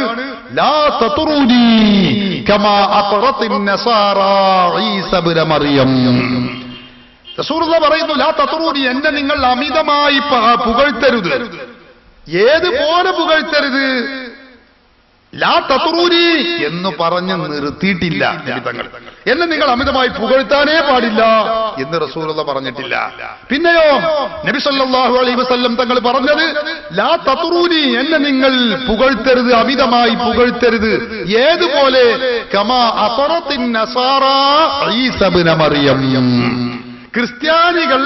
ലാ തതുറൂനി കമാ അത്റത്തിൻ നസാറാ ഈസ ഇബ്നു മറിയം. റസൂലുള്ളാഹി പറയുന്നു, ലാ തതുറൂനി, എന്നെ നിങ്ങൾ അമിതമായി പുകഴ്ത്തരുത്. ഏതുപോലെ പുകഴ്ത്തരുത്? ലാ തത്റൂനി എന്ന് പറഞ്ഞ് നിർത്തിയിട്ടില്ല തങ്ങൾ. എന്നെ നിങ്ങൾ അമിതമായി പുകഴ്ത്താനേ പാടില്ല എന്ന് റസൂലുള്ളാഹി പറഞ്ഞിട്ടില്ല. പിന്നെയോ നബി സല്ലല്ലാഹു അലൈഹി വസല്ലം തങ്ങൾ പറഞ്ഞത് ലാ തത്റൂനി, എന്നെ നിങ്ങൾ പുകഴ്ത്തരുത്, അമിതമായി പുകഴ്ത്തരുത്. ഏതുപോലെ? കമാ അസറത്തിൻ നസാറാ ഈസ ഇബ്ന മറിയം, ക്രിസ്ത്യാനികൾ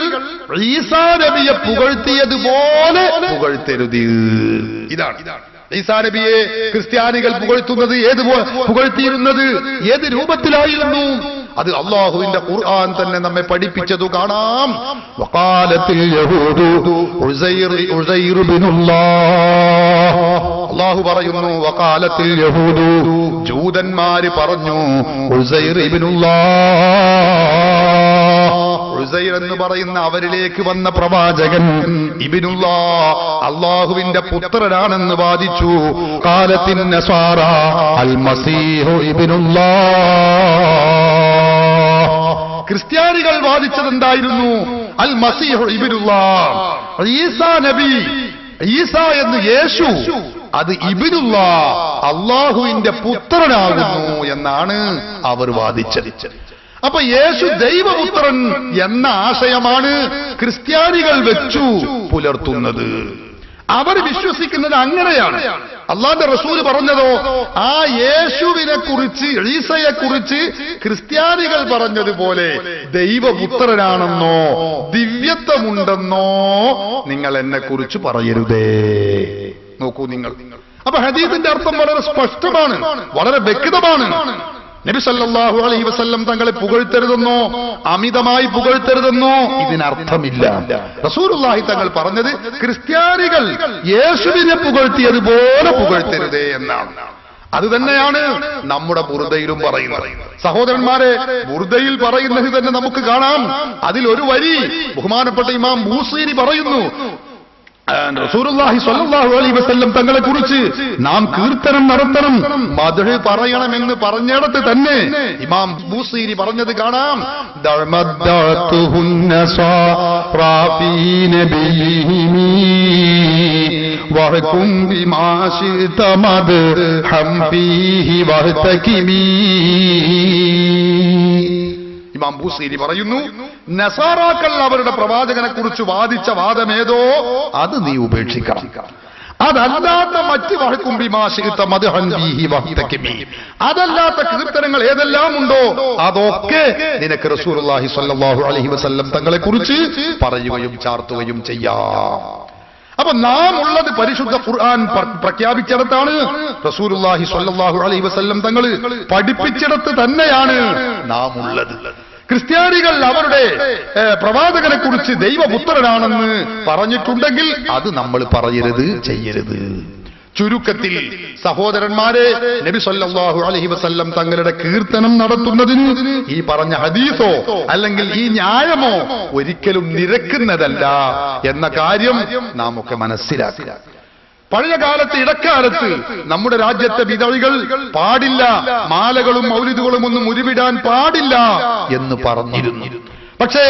ഈസാ നബിയെ പുകഴ്ത്തിയതുപോലെ പുകഴ്ത്തരുത്. ഇതാണ് ഈസാ നബിയെ ക്രിസ്ത്യാനികൾ പുകഴ്ത്തുന്നത്. പുകഴ്ത്തിയിരുന്നത് ഏത് രൂപത്തിലായിരുന്നു? അത് അല്ലാഹുവിന്റെ ഖുർആൻ തന്നെ നമ്മെ പഠിപ്പിച്ചതു കാണാം. വഖാലത്തിൽ യഹൂദു ഉസൈർ ഇബ്നുല്ലാഹ്, അല്ലാഹു പറയുന്നു വഖാലത്തിൽ യഹൂദു, ജൂതന്മാര് പറഞ്ഞു ഉസൈർ ഇബ്നുല്ലാഹ്, ഉസൈർ എന്ന് പറയുന്ന അവരിലേക്ക് വന്ന പ്രവാചകൻ ഇബ്നുല്ലാഹ് അല്ലാഹുവിന്റെ പുത്രനാണെന്ന് വാദിച്ചു. ഖാലത്തിൻ നസാറ അൽ മസീഹു ഇബ്നുല്ലാഹ്, ക്രിസ്ത്യാനികൾ വാദിച്ചത് എന്തായിരുന്നു? അൽ മസീഹു ഇബ്നുല്ലാഹ്, ഈസാ നബി, ഈസാ എന്ന് യേശു, അത് ഇബ്നുല്ലാഹ് അല്ലാഹുവിന്റെ പുത്രനാകുന്നു എന്നാണ് അവർ വാദിച്ചത്. അപ്പൊ യേശു ദൈവപുത്രൻ എന്ന ആശയമാണ് ക്രിസ്ത്യാനികൾ വെച്ചു പുലർത്തുന്നത്. അവർ വിശ്വസിക്കുന്നത് അങ്ങനെയാണ്. അല്ലാഹുവിന്റെ റസൂൽ പറഞ്ഞതോ ആ യേശുവിനെ കുറിച്ച്, ഈസയെ കുറിച്ച് ക്രിസ്ത്യാനികൾ പറഞ്ഞതുപോലെ ദൈവപുത്രനാണെന്നോ ദിവ്യത്വമുണ്ടെന്നോ നിങ്ങൾ എന്നെ കുറിച്ച് പറയരുതേ. നോക്കൂ നിങ്ങൾ. അപ്പൊ ഹദീസിന്റെ അർത്ഥം വളരെ സ്പഷ്ടമാണ്, വളരെ വ്യക്തമാണ്. നബി സല്ലല്ലാഹു അലൈഹി വസല്ലം തങ്ങളെ പുകഴ്ത്തരുതെന്നോ അമിതമായി പുകഴ്ത്തരുതെന്നോ ഇതിനർത്ഥമില്ല. റസൂലുള്ളാഹി തങ്ങൾ പറഞ്ഞത് ക്രിസ്ത്യാനികൾ യേശുവിനെ പുകഴ്ത്തിയതുപോലെ പുകഴ്ത്തരുതേ എന്നാണ്. അത് തന്നെയാണ് നമ്മുടെ ബുർദയിലും പറയുന്നത്. സഹോദരന്മാരെ, ബുർദയിൽ പറയുന്നത് തന്നെ നമുക്ക് കാണാം. അതിൽ ഒരു വരി ബഹുമാനപ്പെട്ട ഇമാം ബൂസീരി പറയുന്നു, റസൂലുള്ളാഹി സ്വല്ലല്ലാഹു അലൈഹി വസല്ലം തങ്ങളെ കുറിച്ച് നാം കീർത്തനം നടത്തണം, മദ്ഹ് പറയണമെന്ന് പറഞ്ഞിടത്ത് തന്നെ ഇമാം ബൂസീരി പറഞ്ഞത് കാണാം. വഹകും ബിമാ ശിഅത മദ്ഹം ഫീഹി വഹ്തകിമീ. ഇമാം ബൂസീരി പറയുന്നു, നസാറാക്കൾ അവരുടെ പ്രവാചകനെ കുറിച്ച് വാദിച്ച വാദമേതോ അത് നീ ഉപേക്ഷിക്കണം. അതല്ലാത്ത മറ്റ് അതല്ലാത്ത കീർത്തനങ്ങൾ ഏതെല്ലാം ഉണ്ടോ അതൊക്കെ നിനക്ക് റസൂലുള്ളാഹി സ്വല്ലല്ലാഹു അലൈഹി വസല്ലം തങ്ങളെ കുറിച്ച് പറയുകയും ചാർത്തുകയും ചെയ്യാം. അപ്പൊ നാം ഉള്ളത് പരിശുദ്ധ ഖുർആൻ പ്രഖ്യാപിച്ചിടത്താണ്, റസൂലുള്ളാഹി സ്വല്ലല്ലാഹു അലൈഹി വസല്ലം തങ്ങൾ പഠിപ്പിച്ചിടത്ത് തന്നെയാണ് നാം ഉള്ളത്. ക്രിസ്ത്യാനികൾ അവരുടെ പ്രവാചകനെ കുറിച്ച് ദൈവപുത്രനാണെന്ന് പറഞ്ഞിട്ടുണ്ടെങ്കിൽ അത് നമ്മൾ പറയരുത്, ചെയ്യരുത്. ചുരുക്കത്തിൽ സഹോദരന്മാരെ, നബി സല്ലല്ലാഹു അലൈഹി വസല്ലം തങ്ങളുടെ കീർത്തനം നടത്തുന്നതിന് ഈ പറഞ്ഞ ഹദീസോ അല്ലെങ്കിൽ ഈ ന്യായമോ ഒരിക്കലും നിരക്കുന്നതല്ല എന്ന കാര്യം നാം ഒക്കെ മനസ്സിലാക്കുക. പഴയ കാലത്ത്, ഇടക്കാലത്ത് നമ്മുടെ രാജ്യത്തെ വിധവികൾ പാടില്ല, മാലകളും മൗലിദുകളും ഒന്നും ഉരുവിടാൻ പാടില്ല എന്ന് പറഞ്ഞിരുന്നു. പക്ഷേ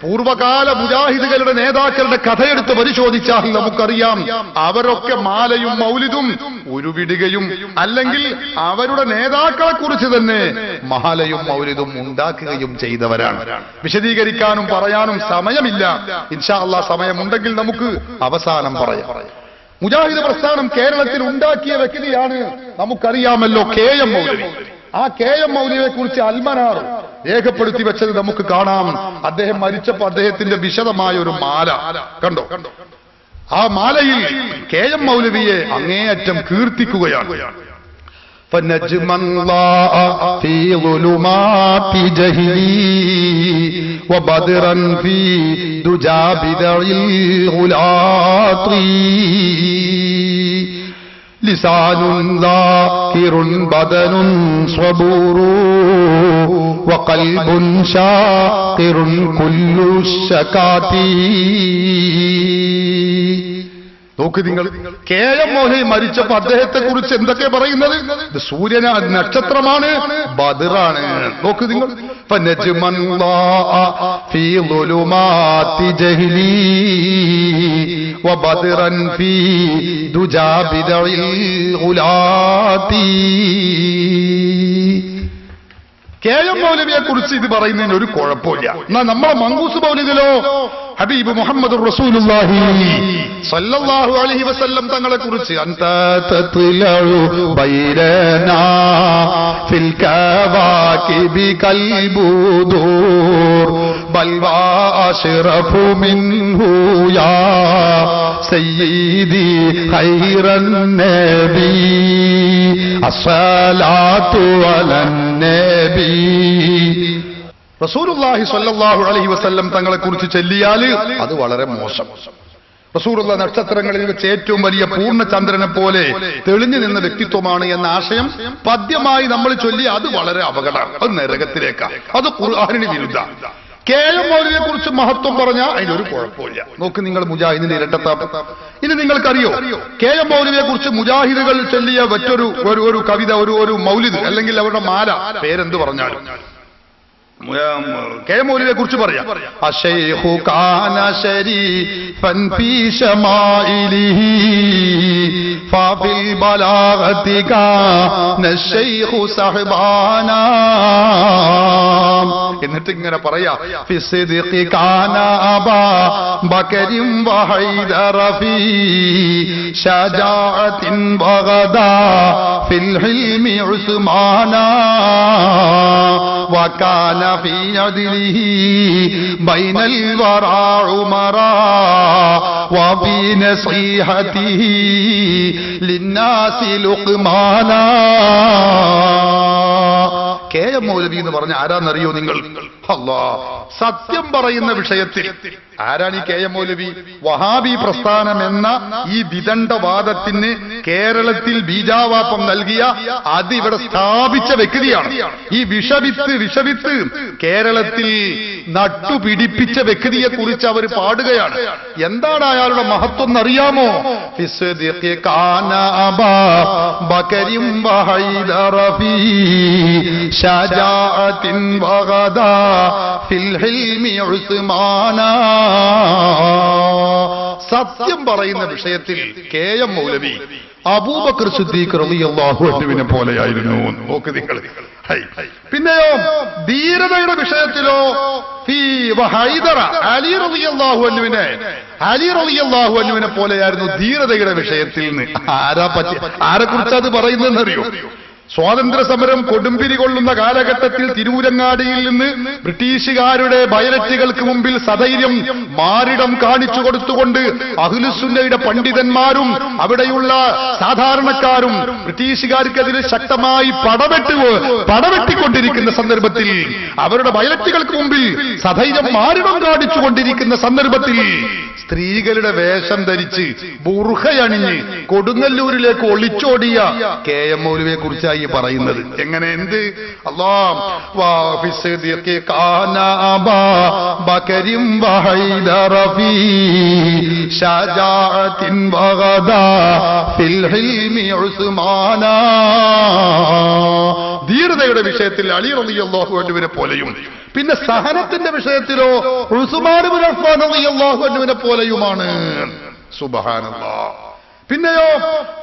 പൂർവകാല മുജാഹിദുകളുടെ നേതാക്കളുടെ കഥയെടുത്ത് പരിശോധിച്ചാൽ നമുക്കറിയാം, അവരൊക്കെ മാലയും മൗലിദും ഉരുവിടുകയും അല്ലെങ്കിൽ അവരുടെ നേതാക്കളെ കുറിച്ച് തന്നെ മാലയും മൗലിദും ഉണ്ടാക്കുകയും ചെയ്തവരാണ്. വിശദീകരിക്കാനും പറയാനും സമയമില്ല. ഇൻഷാ അല്ലാഹ് സമയമുണ്ടെങ്കിൽ നമുക്ക് അവസാനം പറയാം. മുജാഹിദ് പ്രസ്ഥാനം കേരളത്തിൽ ഉണ്ടാക്കിയ വ്യക്തിയാണ് നമുക്കറിയാമല്ലോ KM മൗലവി. ആ KM മൗലവിയെ കുറിച്ച് അൽമനാർ രേഖപ്പെടുത്തി വെച്ചത് നമുക്ക് കാണാം. അദ്ദേഹം മരിച്ചപ്പോൾ അദ്ദേഹത്തിന്റെ വിശദമായ ഒരു മാല കണ്ടോ? ആ മാലയിൽ KM മൗലവിയെ അങ്ങേയറ്റം കീർത്തിക്കുകയാണ്. فنجما ضاء في ظلمات جهلي وبدرا في دجى بدع الغلاط لسان ذاكر بدن صبور وقلب شاقر كل الشكات. നോക്ക് നിങ്ങൾ, KM മൗലവി മരിച്ചപ്പോ അദ്ദേഹത്തെ കുറിച്ച് എന്തൊക്കെ പറയുന്നത്? ഇത് സൂര്യന നക്ഷത്രമാണ്, ബദറാണ്. നോക്ക് നിങ്ങൾ, KM മൗലവിയെ കുറിച്ച് ഇത് പറയുന്നതിന് ഒരു കുഴപ്പമില്ല. എന്നാ നമ്മളെ മങ്കൂസ് മൗലിദിലോ ഹബീബ് മുഹമ്മദ് റസൂലുള്ളാഹി സ്വല്ലല്ലാഹു അലൈഹി വസല്ലം തങ്ങളെ കുറിച്ച് അൻത തത്ലഉ ബൈനനാ ഫിൽ കവാകിബി കൽബുദൂർ ബൽ വാഅശ്റഫു മിൻഹു യാ സയ്യിദി ഖൈറൻ നബി അസ്സലാത്തു അലൻ നബി. റസൂലുള്ളാഹി സ്വല്ലല്ലാഹു അലൈഹി വസല്ലം തങ്ങളെ കുറിച്ച് ചൊല്ലിയാൽ അത് വളരെ മോശം. റസൂലുള്ള നക്ഷത്രങ്ങളിൽ വെച്ച് ഏറ്റവും വലിയ പൂർണ്ണചന്ദ്രനെ പോലെ തെളിഞ്ഞു നിന്ന വ്യക്തിത്വമാണ് എന്ന ആശയം പദ്യമായി നമ്മൾ ചൊല്ലി അത് വളരെ അപകടമാണ്. അത് നരകത്തിലേക്കാണ്, അത് ഖുർആനിന് വിരുദ്ധ. KM മൗലവിയെ കുറിച്ച് മഹത്വം പറഞ്ഞാൽ അതിനൊരു കുഴപ്പമില്ല. നോക്ക് നിങ്ങൾ, മുജാഹിദിന്റെ ഇരട്ടത്താപ്പ്. ഇനി നിങ്ങൾക്കറിയോ KM മൗലവിയെ കുറിച്ച് മുജാഹിദുകൾ ചൊല്ലിയ മറ്റൊരു കവിത, ഒരു മൗലിദ് അല്ലെങ്കിൽ അവരുടെ മാല, പേരെന്ത് പറഞ്ഞാലും KM മൗലവിയെ കുറിച്ച് പറയാം. അശൈഖു കാന ശരീഫൻ ഫീ ശമാഇലിഹി ഫിൽ ബലാഗതി കാന ശൈഖു സഹബാനാ. എന്നിട്ട് ഇങ്ങനെ പറയാ, ഫി സിദ്ഖി കാന അബാ ബക്കരിൻ വഹൈദറ ഫീ ശജാഅത്തിൻ വഗദാ ഫിൽ ഹിൽമി ഉസ്മാനാ വകാന في عدله بين الورى عمرا وفي نصيحته للناس لقمانا. KM മൗലവി എന്ന് പറഞ്ഞ ആരാന്നറിയോ നിങ്ങൾ? അല്ലാ, സത്യം പറയുന്ന വിഷയത്തിൽ ആരാണ് ഈ KM മൗലവി? വഹാബി പ്രസ്ഥാനം എന്ന ഈ വിദണ്ഡവാദത്തിന് കേരളത്തിൽ ബീജാവാപം നൽകിയ, അത് ഇവിടെ സ്ഥാപിച്ച വ്യക്തിയാണ്. ഈ വിഷവിത്ത് കേരളത്തിൽ നട്ടുപിടിപ്പിച്ച വ്യക്തിയെ കുറിച്ച് അവർ പാടുകയാണ്. എന്താണ് അയാളുടെ മഹത്വം എന്നറിയാമോ? സത്യം പറയുന്ന വിഷയത്തിൽ KM മൗലവി അബൂബക്കർ സിദ്ദീഖ് റളിയല്ലാഹു അൻഹുവിനെ പോലെയായിരുന്നു. നോക്ക് നിങ്ങൾ. പിന്നെയോ ധീരതയുടെ വിഷയത്തിലോ അലി റളിയല്ലാഹു അൻഹുവിനെ പോലെയായിരുന്നു ധീരതയുടെ വിഷയത്തിൽ നിന്ന്. ആരെ കുറിച്ച് അത് പറയുന്നതെന്നറിയോ? സ്വാതന്ത്ര്യ സമരം കൊടുമ്പിരി കൊള്ളുന്ന കാലഘട്ടത്തിൽ തിരൂരങ്ങാടിയിൽ നിന്ന് ബ്രിട്ടീഷുകാരുടെ ബയലറ്റുകൾക്ക് മുമ്പിൽ സധൈര്യം മാറിടം കാണിച്ചു കൊടുത്തുകൊണ്ട് അഹ്ലുസുന്നയുടെ പണ്ഡിതന്മാരും അവിടെയുള്ള സാധാരണക്കാരും ബ്രിട്ടീഷുകാർക്കെതിരെ ശക്തമായി പടവെട്ടിക്കൊണ്ടിരിക്കുന്ന സന്ദർഭത്തിൽ, അവരുടെ ബയലറ്റുകൾക്ക് മുമ്പിൽ സധൈര്യം മാറിടം കാണിച്ചുകൊണ്ടിരിക്കുന്ന സന്ദർഭത്തിൽ സ്ത്രീകളുടെ വേഷം ധരിച്ച് ബുർഖയണിഞ്ഞ് കൊടുങ്ങല്ലൂരിലേക്ക് ഒളിച്ചോടിയ KM മൗലവിയെ കുറിച്ചായി പറയുന്നത്. എങ്ങനെ? എന്ത്? ധീരതയുടെ വിഷയത്തിൽ അലി റളിയല്ലാഹു അൻഹുവിനെ പോലെയും, പിന്നെ സഹനത്തിന്റെ വിഷയത്തിലോ ഉസ്മാൻ ഇബ്നു അഫ്ഫാൻ റളിയല്ലാഹു അൻഹുവിനെ പോലെയുമാണ്. സുബ്ഹാനല്ലാഹ്. പിന്നെയോ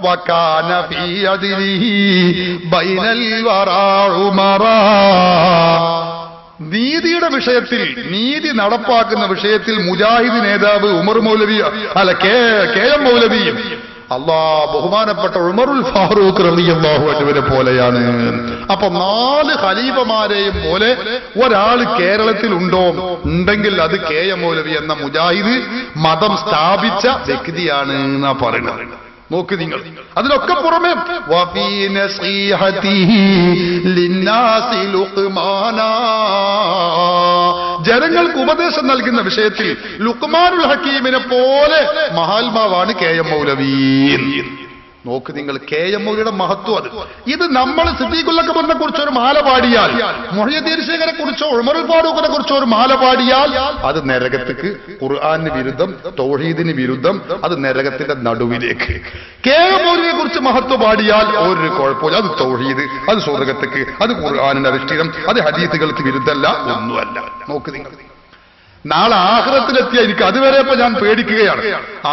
വകാന ഫീ അദ്ലിഹി ബൈനൽ വറാ ഉമറാ. നീതിയുടെ വിഷയത്തിൽ, നീതി നടപ്പാക്കുന്ന വിഷയത്തിൽ മുജാഹിദ് നേതാവ് ഉമർ മൗലവി KM മൗലവി ബഹുമാനപ്പെട്ട ഉമറുൽ ഫാറൂഖ് റളിയല്ലാഹു അൻഹുവിനെ പോലെയാണ്. അപ്പൊ 4 ഖലീഫമാരെയും പോലെ ഒരാൾ കേരളത്തിൽ ഉണ്ടെങ്കിൽ അത് KM മൗലവി എന്ന മുജാഹിദ് മതം സ്ഥാപിച്ച വ്യക്തിയാണ് എന്നാ പറയുന്നത്. നോക്ക് നിങ്ങൾ. അതിനൊക്കെ പുറമെ ജനങ്ങൾക്ക് ഉപദേശം നൽകുന്ന വിഷയത്തിൽ ലുഖ്മാനുൽ ഹക്കീമിനെ പോലെ മഹാത്മാവാണ് KM മൗലവി. നോക്ക് നിങ്ങൾ KM മൗലവിയുടെ മഹത്വം അത്. ഇത് നമ്മൾ സിദ്ദീഖുൽ അക്ബറിനെ കുറിച്ച് ഒരു മാല പാടിയാൽ, മുഹയ്യദ്ദീൻ ശേഖരെ കുറിച്ചോ ഉമറുൽ ഫാറൂഖിനെ കുറിച്ചോ ഒരു മാല പാടിയാൽ അത് നരകത്തേക്ക്, ഖുർആന് വിരുദ്ധം, തൗഹീദിന് വിരുദ്ധം, അത് നരകത്തിന്റെ നടുവിലേക്ക്. KM മൗലവിയെ കുറിച്ച് മഹത്വം പാടിയാൽ ഒരു കുഴപ്പമില്ല, അത് തൗഹീദ്, അത് സ്വർഗത്തേക്ക്, അത് ഖുർആനിന്റെ അധിഷ്ഠിതം, അത് ഹദീസുകൾക്ക് വിരുദ്ധമല്ല, ഒന്നുമല്ല. നോക്ക് നിങ്ങൾ, നാളെ ആഖിറത്തിലെത്തിയ എനിക്ക് അതുവരെ ഇപ്പൊ ഞാൻ പേടിക്കുകയാണ്.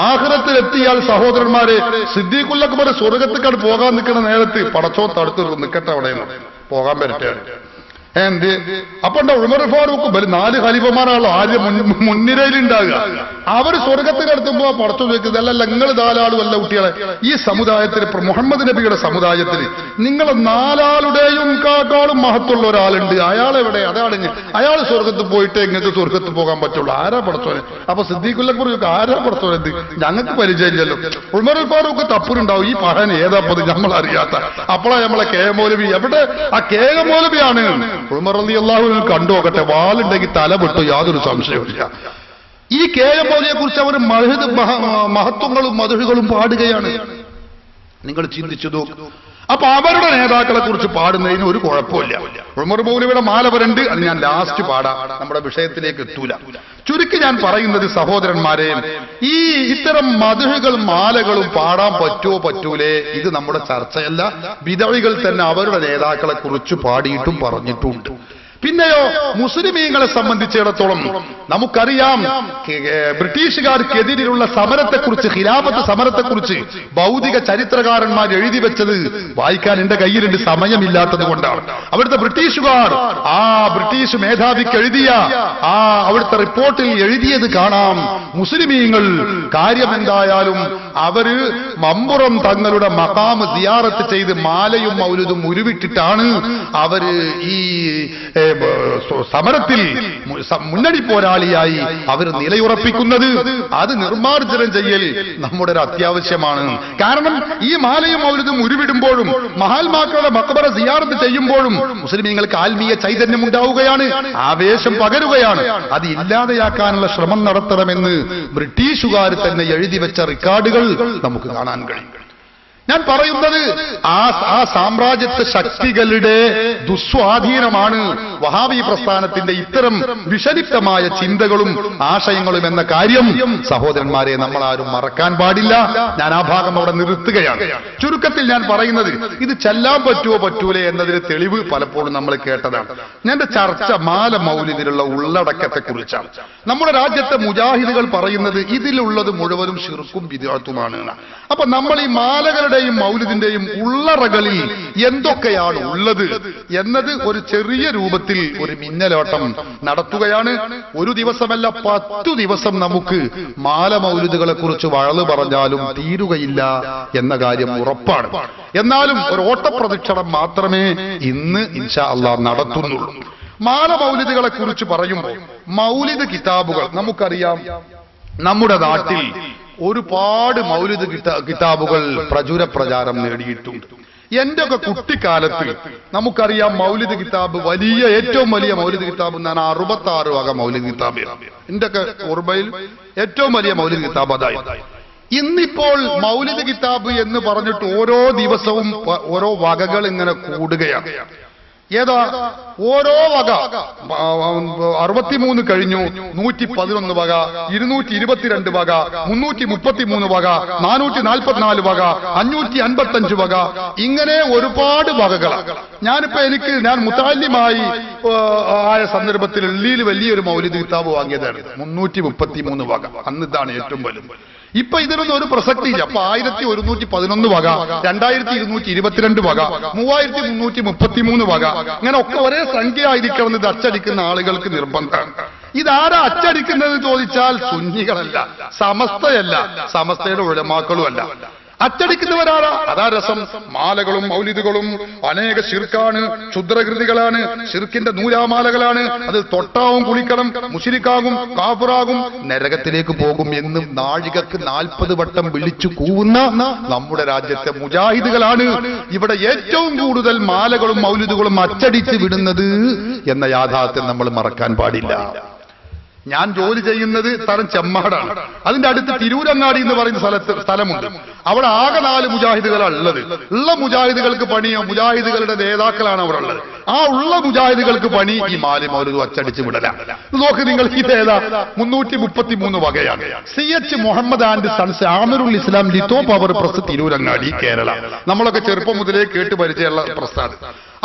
ആഖിറത്തിലെത്തിയാൽ സഹോദരന്മാരെ, സിദ്ദീഖുൽ അക്ബർ സ്വർഗത്തേക്കാട് പോകാൻ നിൽക്കുന്ന നേരത്ത് പടച്ചോ തടുത്ത് നിൽക്കട്ടെ, അവിടെ പോകാൻ പറ്റേ എന്ത്. അപ്പൊ ഉമർ ഫാറൂഖ് 4 ഖലീഫമാരാണല്ലോ ആദ്യം മുൻനിരയിലുണ്ടാകുക. അവർ സ്വർഗത്തിനടുത്തുമ്പോ പടച്ചു ചോദിക്കുന്നത്, അല്ലല്ല നിങ്ങൾ 4 ആളും അല്ല കുട്ടികളെ, ഈ സമുദായത്തിന്, മുഹമ്മദ് നബിയുടെ സമുദായത്തിന് നിങ്ങൾ 4 ആളുടെയും കാക്കാളും മഹത്വമുള്ള ഒരാളുണ്ട്, അയാളെവിടെ? അതാണ് അയാൾ സ്വർഗത്ത് പോയിട്ട് എങ്ങനത്തെ സ്വർഗത്ത് പോകാൻ പറ്റുള്ളൂ. ആരാ പടച്ചോനെ? അപ്പൊ സിദ്ദീഖുൽ അക്ബർ ആരാ പടച്ചോനെന്ത്? ഞങ്ങൾക്ക് പരിചയമില്ലല്ലോ. ഉമർ ഫാറൂഖ് തപ്പുരുണ്ടാവും, ഈ പഹൻ ഏതാപ്പത് നമ്മൾ അറിയാത്ത. അപ്പോഴാ നമ്മളെ KM മൗലവി, എവിടെ ആ KM മൗലവിയാണ്. ഉമർ റളിയല്ലാഹു അൻഹു കണ്ടുനോക്കട്ടെ, വാളുണ്ടെങ്കിൽ തല വിട്ടു, യാതൊരു സംശയമില്ല. ഈ KM മൗലവിയെ കുറിച്ച് അവർ മഹത്വങ്ങളും മധുഹുകളും പാടുകയാണ്. നിങ്ങൾ ചിന്തിച്ചു നോക്കൂ. അപ്പൊ അവരുടെ നേതാക്കളെ കുറിച്ച് പാടുന്നതിന് ഒരു കുഴപ്പമില്ല. ഉമർ മൗലവിയുടെ മാല വരണ്ട്, അത് ഞാൻ ലാസ്റ്റ് പാടാം, നമ്മുടെ വിഷയത്തിലേക്ക് എത്തൂല. ചുരുക്കി ഞാൻ പറയുന്നത് സഹോദരന്മാരെ, ഈ ഇത്തരം മദ്ഹുകളും മാലകളും പാടാൻ പറ്റുമോ പറ്റൂലേ, ഇത് നമ്മുടെ ചർച്ചയല്ല. ബിദഅകൾ തന്നെ അവരുടെ നേതാക്കളെ കുറിച്ച് പാടിയിട്ടും പറഞ്ഞിട്ടുണ്ട്. പിന്നെയോ മുസ്ലിമീങ്ങളെ സംബന്ധിച്ചിടത്തോളം നമുക്കറിയാം, ബ്രിട്ടീഷുകാർക്കെതിരെയുള്ള സമരത്തെക്കുറിച്ച്, ഖിലാഫത്ത് സമരത്തെക്കുറിച്ച് ഭൗതിക ചരിത്രകാരന്മാർ എഴുതി വെച്ചത് വായിക്കാൻ എന്റെ കയ്യിലുണ്ട്, സമയമില്ലാത്തത് കൊണ്ടാണ്. അവിടുത്തെ ബ്രിട്ടീഷുകാർ ആ ബ്രിട്ടീഷ് മേധാവിക്ക് എഴുതിയ അവിടുത്തെ റിപ്പോർട്ടിൽ എഴുതിയത് കാണാം. മുസ്ലിമീങ്ങൾ കാര്യമെന്തായാലും അവര് മമ്പുറം തങ്ങളുടെ മഖാം സിയാറത്ത് ചെയ്ത് മാലയും മൗലിദും ഉരുവിട്ടിട്ടാണ് അവര് ഈ സമരത്തിൽ മുന്നണി പോരാളിയായി അവർ നിലയുറപ്പിക്കുന്നത്. അത് നിർമ്മാർജ്ജനം ചെയ്യൽ നമ്മുടെ ഒരു അത്യാവശ്യമാണ്. കാരണം ഈ മാലയും മൗലിദും ഉരുവിടുമ്പോഴും മഹാത്മാക്കളുടെ മഖബറ സിയാറത്ത് ചെയ്യുമ്പോഴും മുസ്ലിമീങ്ങൾക്ക് ആത്മീയ ചൈതന്യം ഉണ്ടാവുകയാണ്, ആവേശം പകരുകയാണ്. അത് ഇല്ലാതെയാക്കാനുള്ള ശ്രമം നടത്തണമെന്ന് ബ്രിട്ടീഷുകാർ തന്നെ എഴുതി വെച്ച റെക്കോർഡുകൾ നമുക്ക് കാണാൻ കഴിയും. ഞാൻ പറയുന്നത് ആ സാമ്രാജ്യത്വ ശക്തികളുടെ ദുസ്വാധീനമാണ് വഹാബി പ്രസ്ഥാനത്തിന്റെ ഇത്തരം വിഷലിപ്തമായ ചിന്തകളും ആശയങ്ങളും എന്ന കാര്യം സഹോദരന്മാരെ നമ്മൾ ആരും മറക്കാൻ പാടില്ല. ഞാൻ ആ ഭാഗം അവിടെ നിർത്തുകയാണ്. ചുരുക്കത്തിൽ ഞാൻ പറയുന്നത്, ഇത് ചെല്ലാൻ പറ്റുമോ പറ്റൂലേ എന്നതിന് തെളിവ് പലപ്പോഴും നമ്മൾ കേട്ടതാണ്. എന്റെ ചർച്ച മാല മൗലിദിലുള്ള ഉള്ളടക്കത്തെ കുറിച്ചാണ്. നമ്മുടെ രാജ്യത്തെ മുജാഹിദുകൾ പറയുന്നത് ഇതിലുള്ളത് മുഴുവനും ശിർക്കും ബിദ്അത്തുമാണ്. അപ്പൊ നമ്മൾ ഈ മാലകളുടെ മൗലിദിന്റെയും ഉള്ളറകളിൽ എന്തൊക്കെയാണ് ഉള്ളത് എന്നത് ഒരു ചെറിയ രൂപത്തിൽ ഒരു മിന്നലോട്ടം നടത്തുകയാണ്. ഒരു ദിവസമല്ല 10 ദിവസം നമുക്ക് മാല മൗലിദുകളെ കുറിച്ച് വഴല് പറഞ്ഞാലും തീരുകയില്ല എന്ന കാര്യം ഉറപ്പാണ്. എന്നാലും ഒരു ഓട്ടപ്രദക്ഷിണം മാത്രമേ ഇന്ന് ഇൻഷാ അല്ലാഹ് നടത്തുന്നുള്ളൂ. മാല മൗലിദുകളെ കുറിച്ച് പറയുമ്പോൾ മൗലിദ് കിതാബുകൾ നമുക്കറിയാം. നമ്മുടെ നാട്ടിൽ ഒരുപാട് മൗലിദ് കിതാബുകൾ പ്രചാരം നേടിയിട്ടുണ്ട്. എന്റെ ഒക്കെ കുട്ടിക്കാലത്ത് നമുക്കറിയാം, മൗലിദ് കിതാബ് ഏറ്റവും വലിയ മൗലിദ് കിതാബ് എന്നാണ് 66 വക മൗലിദ് കിതാബ്. എന്റെ ഒക്കെ ഓർമ്മയിൽ ഏറ്റവും വലിയ മൗലിദ് കിതാബ് അതായിരുന്നു. ഇന്നിപ്പോൾ മൗലിദ് കിതാബ് എന്ന് പറഞ്ഞിട്ട് ഓരോ ദിവസവും ഓരോ വകകൾ ഇങ്ങനെ കൂടുകയാണ്. ഏതാ ഓരോ വക 63 കഴിഞ്ഞു, 111 വക, 222 വക, 333 വക, 444 വക, 555 വക, ഇങ്ങനെ ഒരുപാട് വകകളാണ്. ഞാൻ മുതഅല്ലിമായി ആയ സന്ദർഭത്തിൽ എള്ളിയിൽ വലിയൊരു മൗലിദ് കിതാബ് വാങ്ങിയതാണ്. 333 വക. അന്ന് ഇതാണ് ഏറ്റവും വലുത്. ഇപ്പൊ ഇതിനൊന്നും ഒരു പ്രസക്തിയില്ല. അപ്പൊ 1111 വക, 2222 വക, 3333 വക, ഇങ്ങനെ ഒക്കെ ഒരേ സംഖ്യ ആയിരിക്കണം. ഇത് അച്ചടിക്കുന്ന ആളുകൾക്ക് നിർബന്ധമാണ്. ഇതാരാ അച്ചടിക്കുന്നത് ചോദിച്ചാൽ സുന്നികളല്ല, സമസ്തയല്ല, സമസ്തയുടെ ഉലമാക്കളും അല്ല. അച്ചടിക്കുന്നവരാണ്. അതാ രസം. മാലകളും മൗലിദുകളും അനേക ശിർക്കാണ്, ക്ഷുദ്രകൃതികളാണ്, ശിർക്കിന്റെ നൂലാമാലകളാണ്. അത് തൊട്ടാവും കുളിക്കണം, മുശ്രിക്കാകും, കാഫിറാകും, നരകത്തിലേക്ക് പോകും എന്ന് നാഴികക്ക് 40 വട്ടം വിളിച്ചു കൂവുന്ന നമ്മുടെ രാജ്യത്തെ മുജാഹിദുകളാണ് ഇവിടെ ഏറ്റവും കൂടുതൽ മാലകളും മൗലിദുകളും അച്ചടിച്ച് വിടുന്നത് എന്ന യാഥാർത്ഥ്യം നമ്മൾ മറക്കാൻ പാടില്ല. ഞാൻ ജോലി ചെയ്യുന്നത് സ്ഥലം ചെമ്മാടാണ്. അതിന്റെ അടുത്ത് തിരൂരങ്ങാടി എന്ന് പറയുന്ന സ്ഥലമുണ്ട്. അവിടെ ആകെ 4 മുജാഹിദുകളാണ് ഉള്ളത്. ഉള്ള മുജാഹിദുകൾക്ക് പണിയോ മുജാഹിദുകളുടെ നേതാക്കളാണ് അവിടെ ഉള്ളത്. ആ ഉള്ള മുജാഹിദുകൾക്ക് പണി ഈ മാലി മൗലിദ് അച്ചടിച്ച് വിടലാണ്. നോക്ക് നിങ്ങൾ, ഇതേതാ 333 വകയാണ്. CH Muhammad and sons Amirul Islam litho power press Tirurangadi Kerala. നമ്മളൊക്കെ ചെറുപ്പം മുതലേ കേട്ട് പരിചയമുള്ള പ്രസ്സാണ്.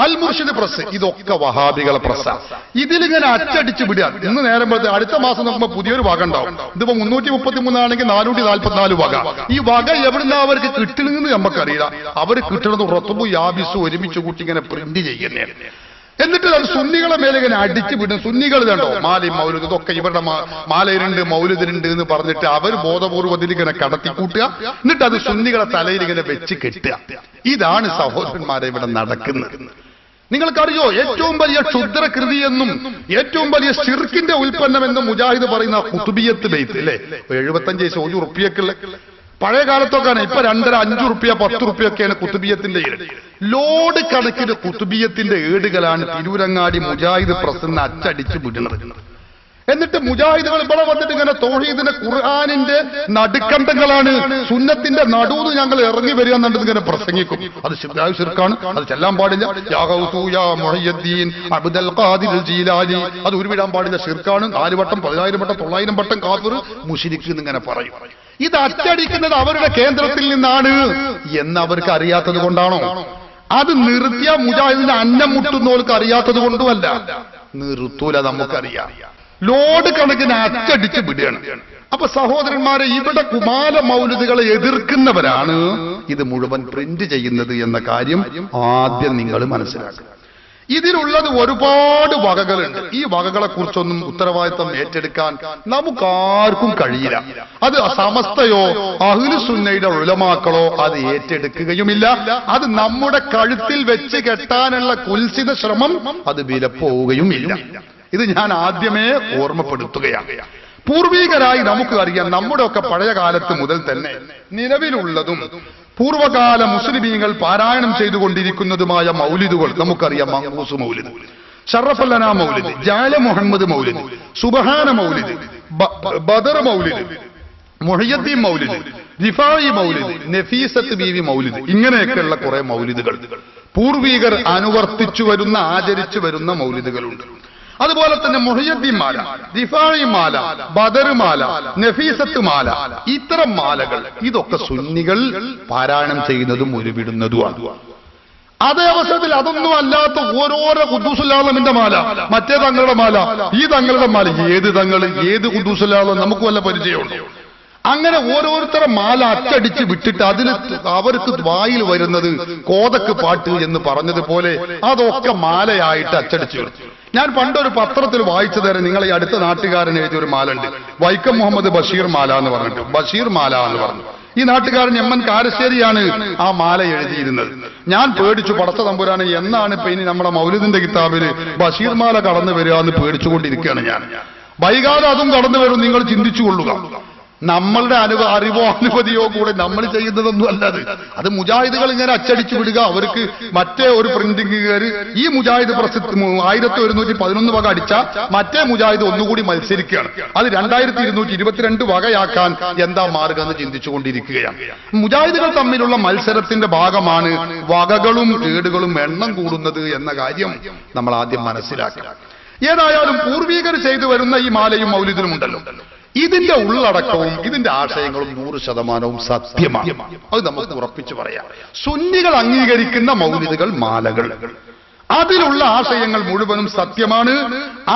അൽ മുർഷിദ് പ്രസ്, ഇതൊക്കെ വഹാബികളെ പ്രസ്സാണ്. ഇതിലിങ്ങനെ അച്ചടിച്ച് വിടുക. ഇന്ന് നേരം അടുത്ത മാസം നോക്കുമ്പോൾ പുതിയൊരു വക ഉണ്ടാവും. ഇതിപ്പോ 333 ആണെങ്കിൽ 444 വക. ഈ വക എവിടുന്ന അവർക്ക് കിട്ടണമെന്ന് നമുക്കറിയില്ല. അവർ കിട്ടണത് റത്തുബു യാബിസ് ഒരുമിച്ച് കൂട്ടി ഇങ്ങനെ പ്രിന്റ് ചെയ്യുന്നതാണ്. എന്നിട്ട് അത് സുന്നികളെ മേലെ ഇങ്ങനെ അടിച്ചു വിടും. സുന്നികൾ കണ്ടോ മാലി മൗലിദ് ഇതൊക്കെ ഇവരുടെ മാലയിലുണ്ട് മൗലിദിലുണ്ട് എന്ന് പറഞ്ഞിട്ട് അവർ ബോധപൂർവ്വത്തിൽ ഇങ്ങനെ കടത്തിക്കൂട്ടുക. എന്നിട്ട് അത് സുന്നികളെ തലയിൽ ഇങ്ങനെ വെച്ച് കെട്ടുക. ഇതാണ് സഹോദരന്മാരെ ഇവിടെ നടക്കുന്നത്. നിങ്ങൾക്കറിയോ, ഏറ്റവും വലിയ ക്ഷുദ്രകൃതി എന്നും ഏറ്റവും വലിയ ശിർക്കിന്റെ ഉൽപ്പന്നം എന്നും മുജാഹിദ് പറയുന്ന കുതുബിയത്ത് ബെയ്ത്ത് അല്ലേ? 75 പൈസ 1 റുപ്യക്കുള്ള പഴയ കാലത്തൊക്കെയാണ്. ഇപ്പൊ 2.5 5 റുപ്യ 10 റുപ്യൊക്കെയാണ് കുത്തുബിയത്തിന്റെ ഏട്. ലോഡ് കണക്കിന് കുത്തുബിയത്തിന്റെ ഏടുകളാണ് തിരൂരങ്ങാടി മുജാഹിദ് പ്രസന്ന അച്ചടിച്ച് വിടുന്നത്. എന്നിട്ട് മുജാഹിദുകൾ ഇവിടെ വന്നിട്ട് ഇങ്ങനെ തൗഹീദിന്റെ ഖുർആനിന്റെ നടുക്കണ്ടങ്ങളാണ്, സുന്നത്തിന്റെ നടുന്ന് ഞങ്ങൾ ഇറങ്ങി വരിക എന്നുള്ളത് ഇങ്ങനെ പ്രസംഗിക്കും. അത് ശിർക്കാണ്, അത് ചെല്ലാൻ പാടില്ല. യാ ഗൗസു യാ മുഹയ്യദ്ദീൻ അബ്ദുൽ ഖാദിർ ജീലാനി, അത് ഉരുവിടാൻ പാടില്ല, ശിർക്കാണ്. 4 വട്ടം 10,000 വട്ടം 9,000 വട്ടം കാഫിർ മുശ്രിക്ക് എന്നിങ്ങനെ പറയും. ഇത് അച്ചടിക്കുന്നത് അവരുടെ കേന്ദ്രത്തിൽ നിന്നാണ് എന്ന് അവർക്ക് അറിയാത്തത് കൊണ്ടാണോ? അത് നിർത്തിയ മുജാഹിദിന്റെ അന്നം മുട്ടുന്നവർക്ക് അറിയാത്തത് കൊണ്ടുമല്ല. നിർത്തൂല, നമുക്കറിയാം. ലോഡ് കണക്കിന് അച്ചടിച്ച് വിടുകയാണ്. അപ്പൊ സഹോദരന്മാരെ, ഇവിടെ കുമാല മൗലിദുകളെ എതിർക്കുന്നവരാണ് ഇത് മുഴുവൻ പ്രിന്റ് ചെയ്യുന്നത് എന്ന കാര്യം ആദ്യം നിങ്ങൾ മനസ്സിലാക്കുക. ഇതിലുള്ളത് ഒരുപാട് വകകളുണ്ട്. ഈ വകകളെ കുറിച്ചൊന്നും ഉത്തരവാദിത്തം ഏറ്റെടുക്കാൻ നമുക്കാർക്കും കഴിയില്ല. അത് സമസ്തയോ അഹ്ലുസുന്നയുടെ ഉലമാക്കളോ അത് ഏറ്റെടുക്കുകയുമില്ല. അത് നമ്മുടെ കഴുത്തിൽ വെച്ച് കെട്ടാനുള്ള കുൽസിത ശ്രമം അത് വിലപ്പോവുകയുമില്ല. ഇത് ഞാൻ ആദ്യമേ ഓർമ്മപ്പെടുത്തുകയാണ്. പൂർവികരായി നമുക്ക് അറിയാം, നമ്മുടെ ഒക്കെ പഴയ കാലത്ത് മുതൽ തന്നെ നിലവിലുള്ളതും പൂർവകാല മുസ്ലിമീങ്ങൾ പാരായണം ചെയ്തുകൊണ്ടിരിക്കുന്നതുമായ മൗലിദുകൾ നമുക്കറിയാം. മങ്കൂസ് മൗലിദ്, ഷറഫല്ലന മൗലിദ്, ജാല മുഹമ്മദ് മൗലിദ്, സുബ്ഹാന മൗലിദ്, ബദർ മൗലിദ്, മുഹയ്യദ്ദീൻ മൗലിദ്, റിഫായി മൗലിദ്, നഫീസത്ത് ബീവി മൗലിദ്, ഇങ്ങനെയൊക്കെയുള്ള കുറെ മൗലിദുകൾ പൂർവികർ അനുവർത്തിച്ചു വരുന്ന ആചരിച്ചു വരുന്ന മൗലിദുകളുണ്ട്. അതുപോലെ തന്നെ മുഹയ്യദ്ദീൻ മാല, റിഫായി മാല, ബദർ മാല, നഫീസത്ത് മാല, ഇത്തരം മാലകൾ ഇതൊക്കെ സുന്നികൾ പാരായണം ചെയ്യുന്നതും ഉരുവിടുന്നതുമാണ്. അതേ അവസരത്തിൽ അതൊന്നും അല്ലാത്ത ഓരോരോ ഖുദ്ദൂസുൽ മാല, മറ്റേ തങ്ങളുടെ മാല, ഈ തങ്ങളുടെ മാല, ഏത് തങ്ങൾ ഏത് ഖുദ്ദൂസുൽ നമുക്ക് വല്ല പരിചയമുണ്ടോ? അങ്ങനെ ഓരോരുത്തരെ മാല അച്ചടിച്ച് വിട്ടിട്ട് അതിൽ അവർക്ക് വായിൽ വരുന്നത് കോതക്ക് പാട്ട് എന്ന് പറഞ്ഞതുപോലെ അതൊക്കെ മാലയായിട്ട് അച്ചടിച്ചു വരും. ഞാൻ പണ്ടൊരു പത്രത്തിൽ വായിച്ചു തരാം. നിങ്ങൾ ഈ അടുത്ത നാട്ടുകാരൻ എഴുതിയൊരു മാല ഉണ്ട്, വൈക്കം മുഹമ്മദ് ബഷീർ മാല എന്ന് പറഞ്ഞിട്ട്, ബഷീർ മാല എന്ന് പറഞ്ഞു. ഈ നാട്ടുകാരൻ എം എൻ കാരശ്ശേരിയാണ് ആ മാല എഴുതിയിരുന്നത്. ഞാൻ പേടിച്ചു, പടച്ച തമ്പുരാനെ എന്നാണ് ഇപ്പൊ ഇനി നമ്മുടെ മൗലിദിന്റെ കിതാബിൽ ബഷീർ മാല കടന്നു വരിക എന്ന് പേടിച്ചുകൊണ്ടിരിക്കുകയാണ് ഞാൻ. വൈകാതെ അതും കടന്നു വരും, നിങ്ങൾ ചിന്തിച്ചുകൊള്ളുക. നമ്മളുടെ അറിവോ അനുമതിയോ കൂടെ നമ്മൾ ചെയ്യുന്നതൊന്നും അല്ലത്. അത് മുജാഹിദുകൾ ഇങ്ങനെ അച്ചടിച്ചു വിടുക. അവർക്ക് മറ്റേ ഒരു പ്രിന്റിംഗ് കയറി ഈ മുജാഹിദ് പ്രസ് 1111 വക അടിച്ച മറ്റേ മുജാഹിദ് ഒന്നുകൂടി മത്സരിക്കുകയാണ്. അത് 2222 വകയാക്കാൻ എന്താ മാർഗം എന്ന് ചിന്തിച്ചുകൊണ്ടിരിക്കുകയാണ്. മുജാഹിദുകൾ തമ്മിലുള്ള മത്സരത്തിന്റെ ഭാഗമാണ് വകകളും ഏടുകളും എണ്ണം കൂടുന്നത് എന്ന കാര്യം നമ്മൾ ആദ്യം മനസ്സിലാക്കുക. ഏതായാലും പൂർവീകർ ചെയ്തു വരുന്ന ഈ മാലയും മൗലിദിനും ഉണ്ടല്ലോ, ഇതിന്റെ ഉള്ളടക്കവും ഇതിന്റെ ആശയങ്ങളും 100% സത്യമാണ്. അത് നമുക്ക് ഉറപ്പിച്ചു പറയാം. സുന്നികൾ അംഗീകരിക്കുന്ന മൗലിദുകൾ, മാലകൾ, അതിലുള്ള ആശയങ്ങൾ മുഴുവനും സത്യമാണ്.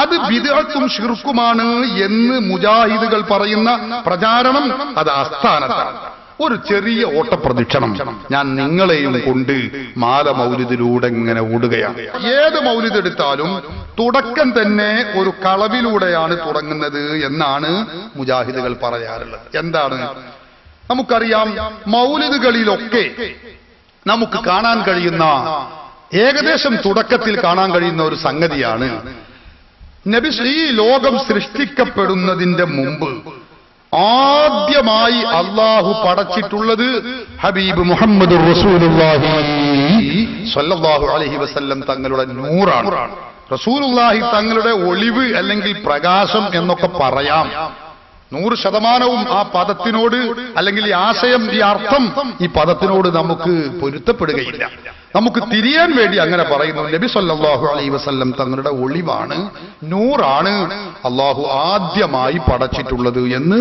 അത് ബിദ്അത്തും ശിർക്കുമാണ് എന്ന് മുജാഹിദുകൾ പറയുന്ന പ്രചാരണം അത് ആസ്ഥാനത്താണ്. ഒരു ചെറിയ ഓട്ടപ്രദക്ഷിണം ഞാൻ നിങ്ങളെയും കൊണ്ട് മാല മൗലിദിലൂടെ ഇങ്ങനെ ഓടുകയാണ്. ഏത് മൗലിദ് എടുത്താലും തുടക്കം തന്നെ ഒരു കളവിലൂടെയാണ് തുടങ്ങുന്നത് എന്നാണ് മുജാഹിദുകൾ പറയാറുള്ളത്. എന്താണ്? നമുക്കറിയാം, മൗലിദുകളിലൊക്കെ നമുക്ക് കാണാൻ കഴിയുന്ന, ഏകദേശം തുടക്കത്തിൽ കാണാൻ കഴിയുന്ന ഒരു സംഗതിയാണ്, നബി ഈ ലോകം സൃഷ്ടിക്കപ്പെടുന്നതിന്റെ മുമ്പ് ആദ്യമായി അള്ളാഹു പടച്ചിട്ടുള്ളത് ഹബീബ് മുഹമ്മദ് റസൂലുള്ളാഹി സ്വല്ലല്ലാഹു അലൈഹി വസല്ലം തങ്ങളുടെ നൂറാണ്. റസൂലുള്ളാഹി തങ്ങളുടെ ഒളിവ് അല്ലെങ്കിൽ പ്രകാശം എന്നൊക്കെ പറയാം. 100% ആ പദത്തിനോട് അല്ലെങ്കിൽ ഈ ആശയം, ഈ അർത്ഥം ഈ പദത്തിനോട് നമുക്ക് പൊരുത്തപ്പെടുകയില്ല. നമുക്ക് തിരിയാൻ വേണ്ടി അങ്ങനെ പറയുന്നു. നബി സല്ലല്ലാഹു അലൈഹി വസല്ലം തങ്ങളുടെ ഒളിവാണ്, നൂറാണ് അള്ളാഹു ആദ്യമായി പടച്ചിട്ടുള്ളത് എന്ന്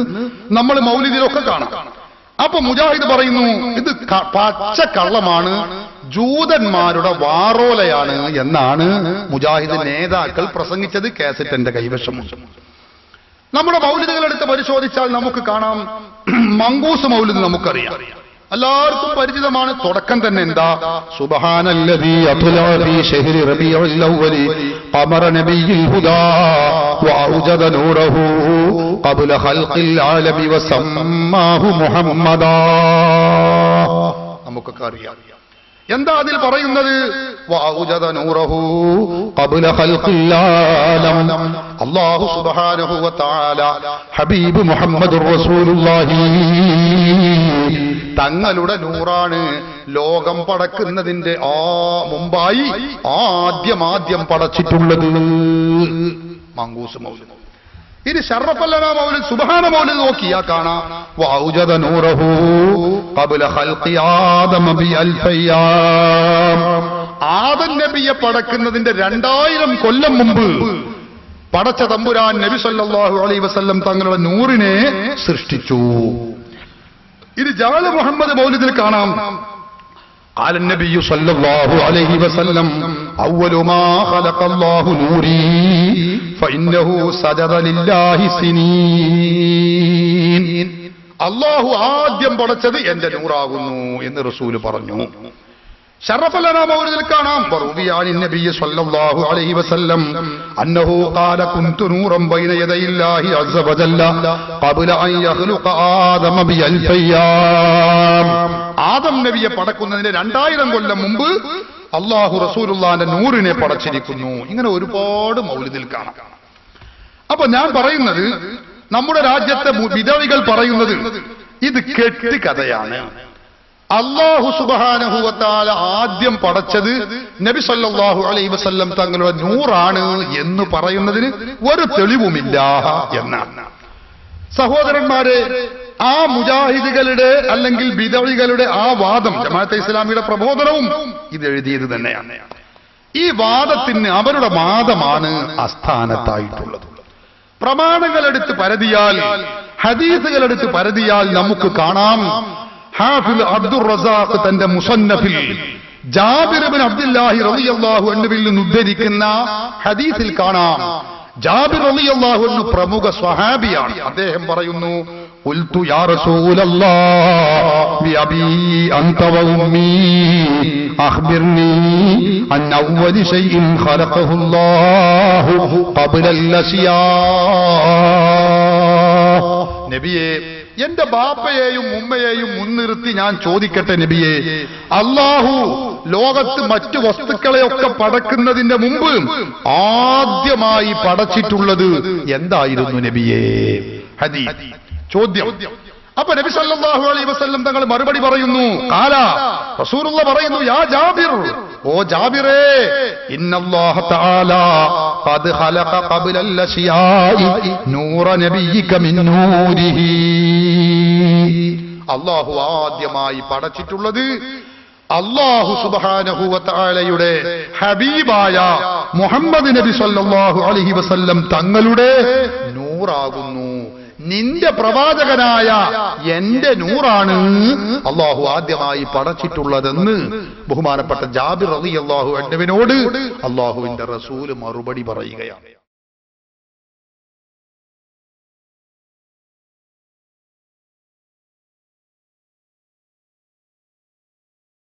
നമ്മൾ മൗലിദിലൊക്കെ കാണാം. അപ്പൊ മുജാഹിദ് പറയുന്നു ഇത് പച്ച കള്ളമാണ്, ജൂതന്മാരുടെ വാറോലയാണ് എന്നാണ് മുജാഹിദ് നേതാക്കൾ പ്രസംഗിച്ചത്. കാസറ്റ് എന്റെ കൈവശമുണ്ട്. നമ്മുടെ മൗലിദുകൾ എടുത്ത് പരിശോധിച്ചാൽ നമുക്ക് കാണാം. മങ്കൂസ് മൗലിദ് നമുക്കറിയാം, എല്ലാവർക്കും പരിചിതമാണ്. തുടക്കം തന്നെ എന്താ? സുബ്ഹാനല്ലദീ അത്ലഅ ഫീ ശഹ്രി റബീഉൽ അവ്വലി ഖമറ നബിയിൽ ഹുദാ വഅൗജദ നൂറഹു ഖബ്ല ഖൽഖിൽ ആലമി വസമ്മാഹു മുഹമ്മദാ. നമുക്കൊക്കെ അറിയാം. എന്താ അതിൽ പറയുന്നത്? വഅൗജദ നൂറഹു ഖബ്ല ഖൽഖിൽ ആലം. അല്ലാഹു സുബ്ഹാനഹു വ തആല ഹബീബ് മുഹമ്മദുർ റസൂലുള്ളാഹി തങ്ങളുടെ നൂറാണ് ലോകം പടക്കുന്നതിന്റെ മുമ്പായി ആദ്യം പടച്ചിട്ടുള്ളത്. മങ്കൂസ് മൗലിദ്. ഇനി ശറഫല്ലനാ മൗലിദ്, സുബ്ഹാന മൗലിദ് നോക്കിയാ കാണാം. വഅൗജദ നൂറഹു ഖബ്ല ഖൽഖി ആദമ ബി അൽഫയ്യാം. ആദം നബിയെ പടക്കുന്നതിന്റെ 2000 കൊല്ലം മുമ്പ് പടച്ച തമ്പുരാൻ നബി സല്ലല്ലാഹു അലൈഹി വസല്ലം തങ്ങളുടെ നൂറിനെ സൃഷ്ടിച്ചു. ഇത് ജാല മുഹമ്മദ് മൗലിദിൽ കാണാം. قال النبي صلى الله عليه وسلم أول ما خلق الله نوري فإنه سجد لله سنين. അല്ലാഹു ആദ്യം പടച്ചത് എന്റെ നൂറാകുന്നു എന്ന് റസൂൽ പറഞ്ഞു. ശറഫലനാ മൗലിദിൽ കാണാം. വറുവിയ അൻ നബി സല്ലല്ലാഹു അലൈഹി വസല്ലം അന്നഹു ഖാല കുൻതു നൂറൻ ബൈന യദയില്ലാഹി അസ്സ വജല്ല ഖബ്ല അൻ യഖ്ലുഖ ആദമ ബി അൽഫയ്യാം. ആദം നബിയെ പടക്കുന്നതിന് 2000 കൊല്ലം മുമ്പ് അല്ലാഹു റസൂലുള്ളാഹിന്റെ നൂറിനെ പടച്ചിരിക്കുന്നു. ഇങ്ങനെ ഒരുപാട് മൗലിദിൽ കാണാം. അപ്പൊ ഞാൻ പറയുന്നത്, നമ്മുടെ രാജ്യത്തെ ബിദഅകൾ പറയുന്നത് ഇത് കെട്ട് കഥയാണ്. അല്ലാഹു സുബ്ഹാനഹു വ തആല ആദ്യം പടച്ചത് നബി സല്ലല്ലാഹു അലൈഹി വസല്ലം തങ്ങളുടെ നൂറാണ് എന്ന് പറയുന്നതിന് ഒരു തെളിവുമില്ല എന്നാണ്. സഹോദരന്മാരെ, ആ മുജാഹിദുകളുടെ അല്ലെങ്കിൽ ബിദഅകളുടെ ആ വാദം, ജമാഅത്തെ ഇസ്ലാമിയുടെ പ്രബോധനവും ഇത് എഴുതിയത് തന്നെയാണ്. ഈ വാദത്തിന് അവരുടെ വാദമാണ് അസ്ഥാനത്തായിട്ടുള്ളത്. പ്രമാണങ്ങളെടുത്ത് പരതിയാൽ, ഹദീസുകളെടുത്ത് പരതിയാൽ നമുക്ക് കാണാം. ഹാഫിദ് അബ്ദുർ റസാഖ് തന്റെ മുസന്നഫിൽ ജാബിർ ഇബ്നു അബ്ദുല്ലാഹി റളിയല്ലാഹു അൻഹുവിൽ നിന്ന് ഉദ്ധരിക്കുന്ന ഹദീസിൽ കാണാം. ജാബിർ റളിയല്ലാഹു അൻഹു പ്രമുഖ സ്വഹാബിയാണ്. അദ്ദേഹം പറയുന്നു, ഖുൽതു യാ റസൂലല്ലാഹ് ബി അബീ അൻത വ ഉമ്മീ അഖ്ബിർനീ അൻ അവ്വലി ശൈഇൻ ഖലഖഹുല്ലാഹു ഖബ്ല അൽ-അശ്യാ. നബിയേ, എന്റെ ബാപ്പയെയും ഉമ്മയെയും മുൻനിർത്തി ഞാൻ ചോദിക്കട്ടെ നബിയെ, അല്ലാഹു ലോകത്ത് മറ്റു വസ്തുക്കളെയൊക്കെ പടക്കുന്നതിന്റെ മുമ്പ് ആദ്യമായി പടച്ചിട്ടുള്ളത് എന്തായിരുന്നു നബിയെ? ഹദീസ് ചോദ്യം. അപ്പൊ നബി സല്ലല്ലാഹു അലൈഹി വസല്ലം തങ്ങൾ മറുപടി പറയുന്നു. ഖാല, റസൂലുള്ള പറയുന്നു, യാ ജാബിർ, ഓ ജാബിറേ, ഇന്നല്ലാഹ തആല ഖദ് ഖലഖ ഖബ്ല അൽ-അശ്യാഇ നൂറ നബിയിക മിൻ നൂരിഹി. അല്ലാഹു ആദ്യമായി പടച്ചിട്ടുള്ളത് അല്ലാഹു സുബ്ഹാനഹു വ തആലയുടെ ഹബീബായ മുഹമ്മദ് നബി സല്ലല്ലാഹു അലൈഹി വസല്ലം തങ്ങളുടെ നൂറാകുന്നു. നിന്റെ പ്രവാചകനായ എന്റെ നൂറാണ് അല്ലാഹു ആദ്യമായി പടച്ചിട്ടുള്ളതെന്ന് ബഹുമാനപ്പെട്ട ജാബിർ റളിയല്ലാഹു അൻഹുവിനോട് അല്ലാഹുവിന്റെ റസൂൽ മറുപടി പറയുകയാണ്.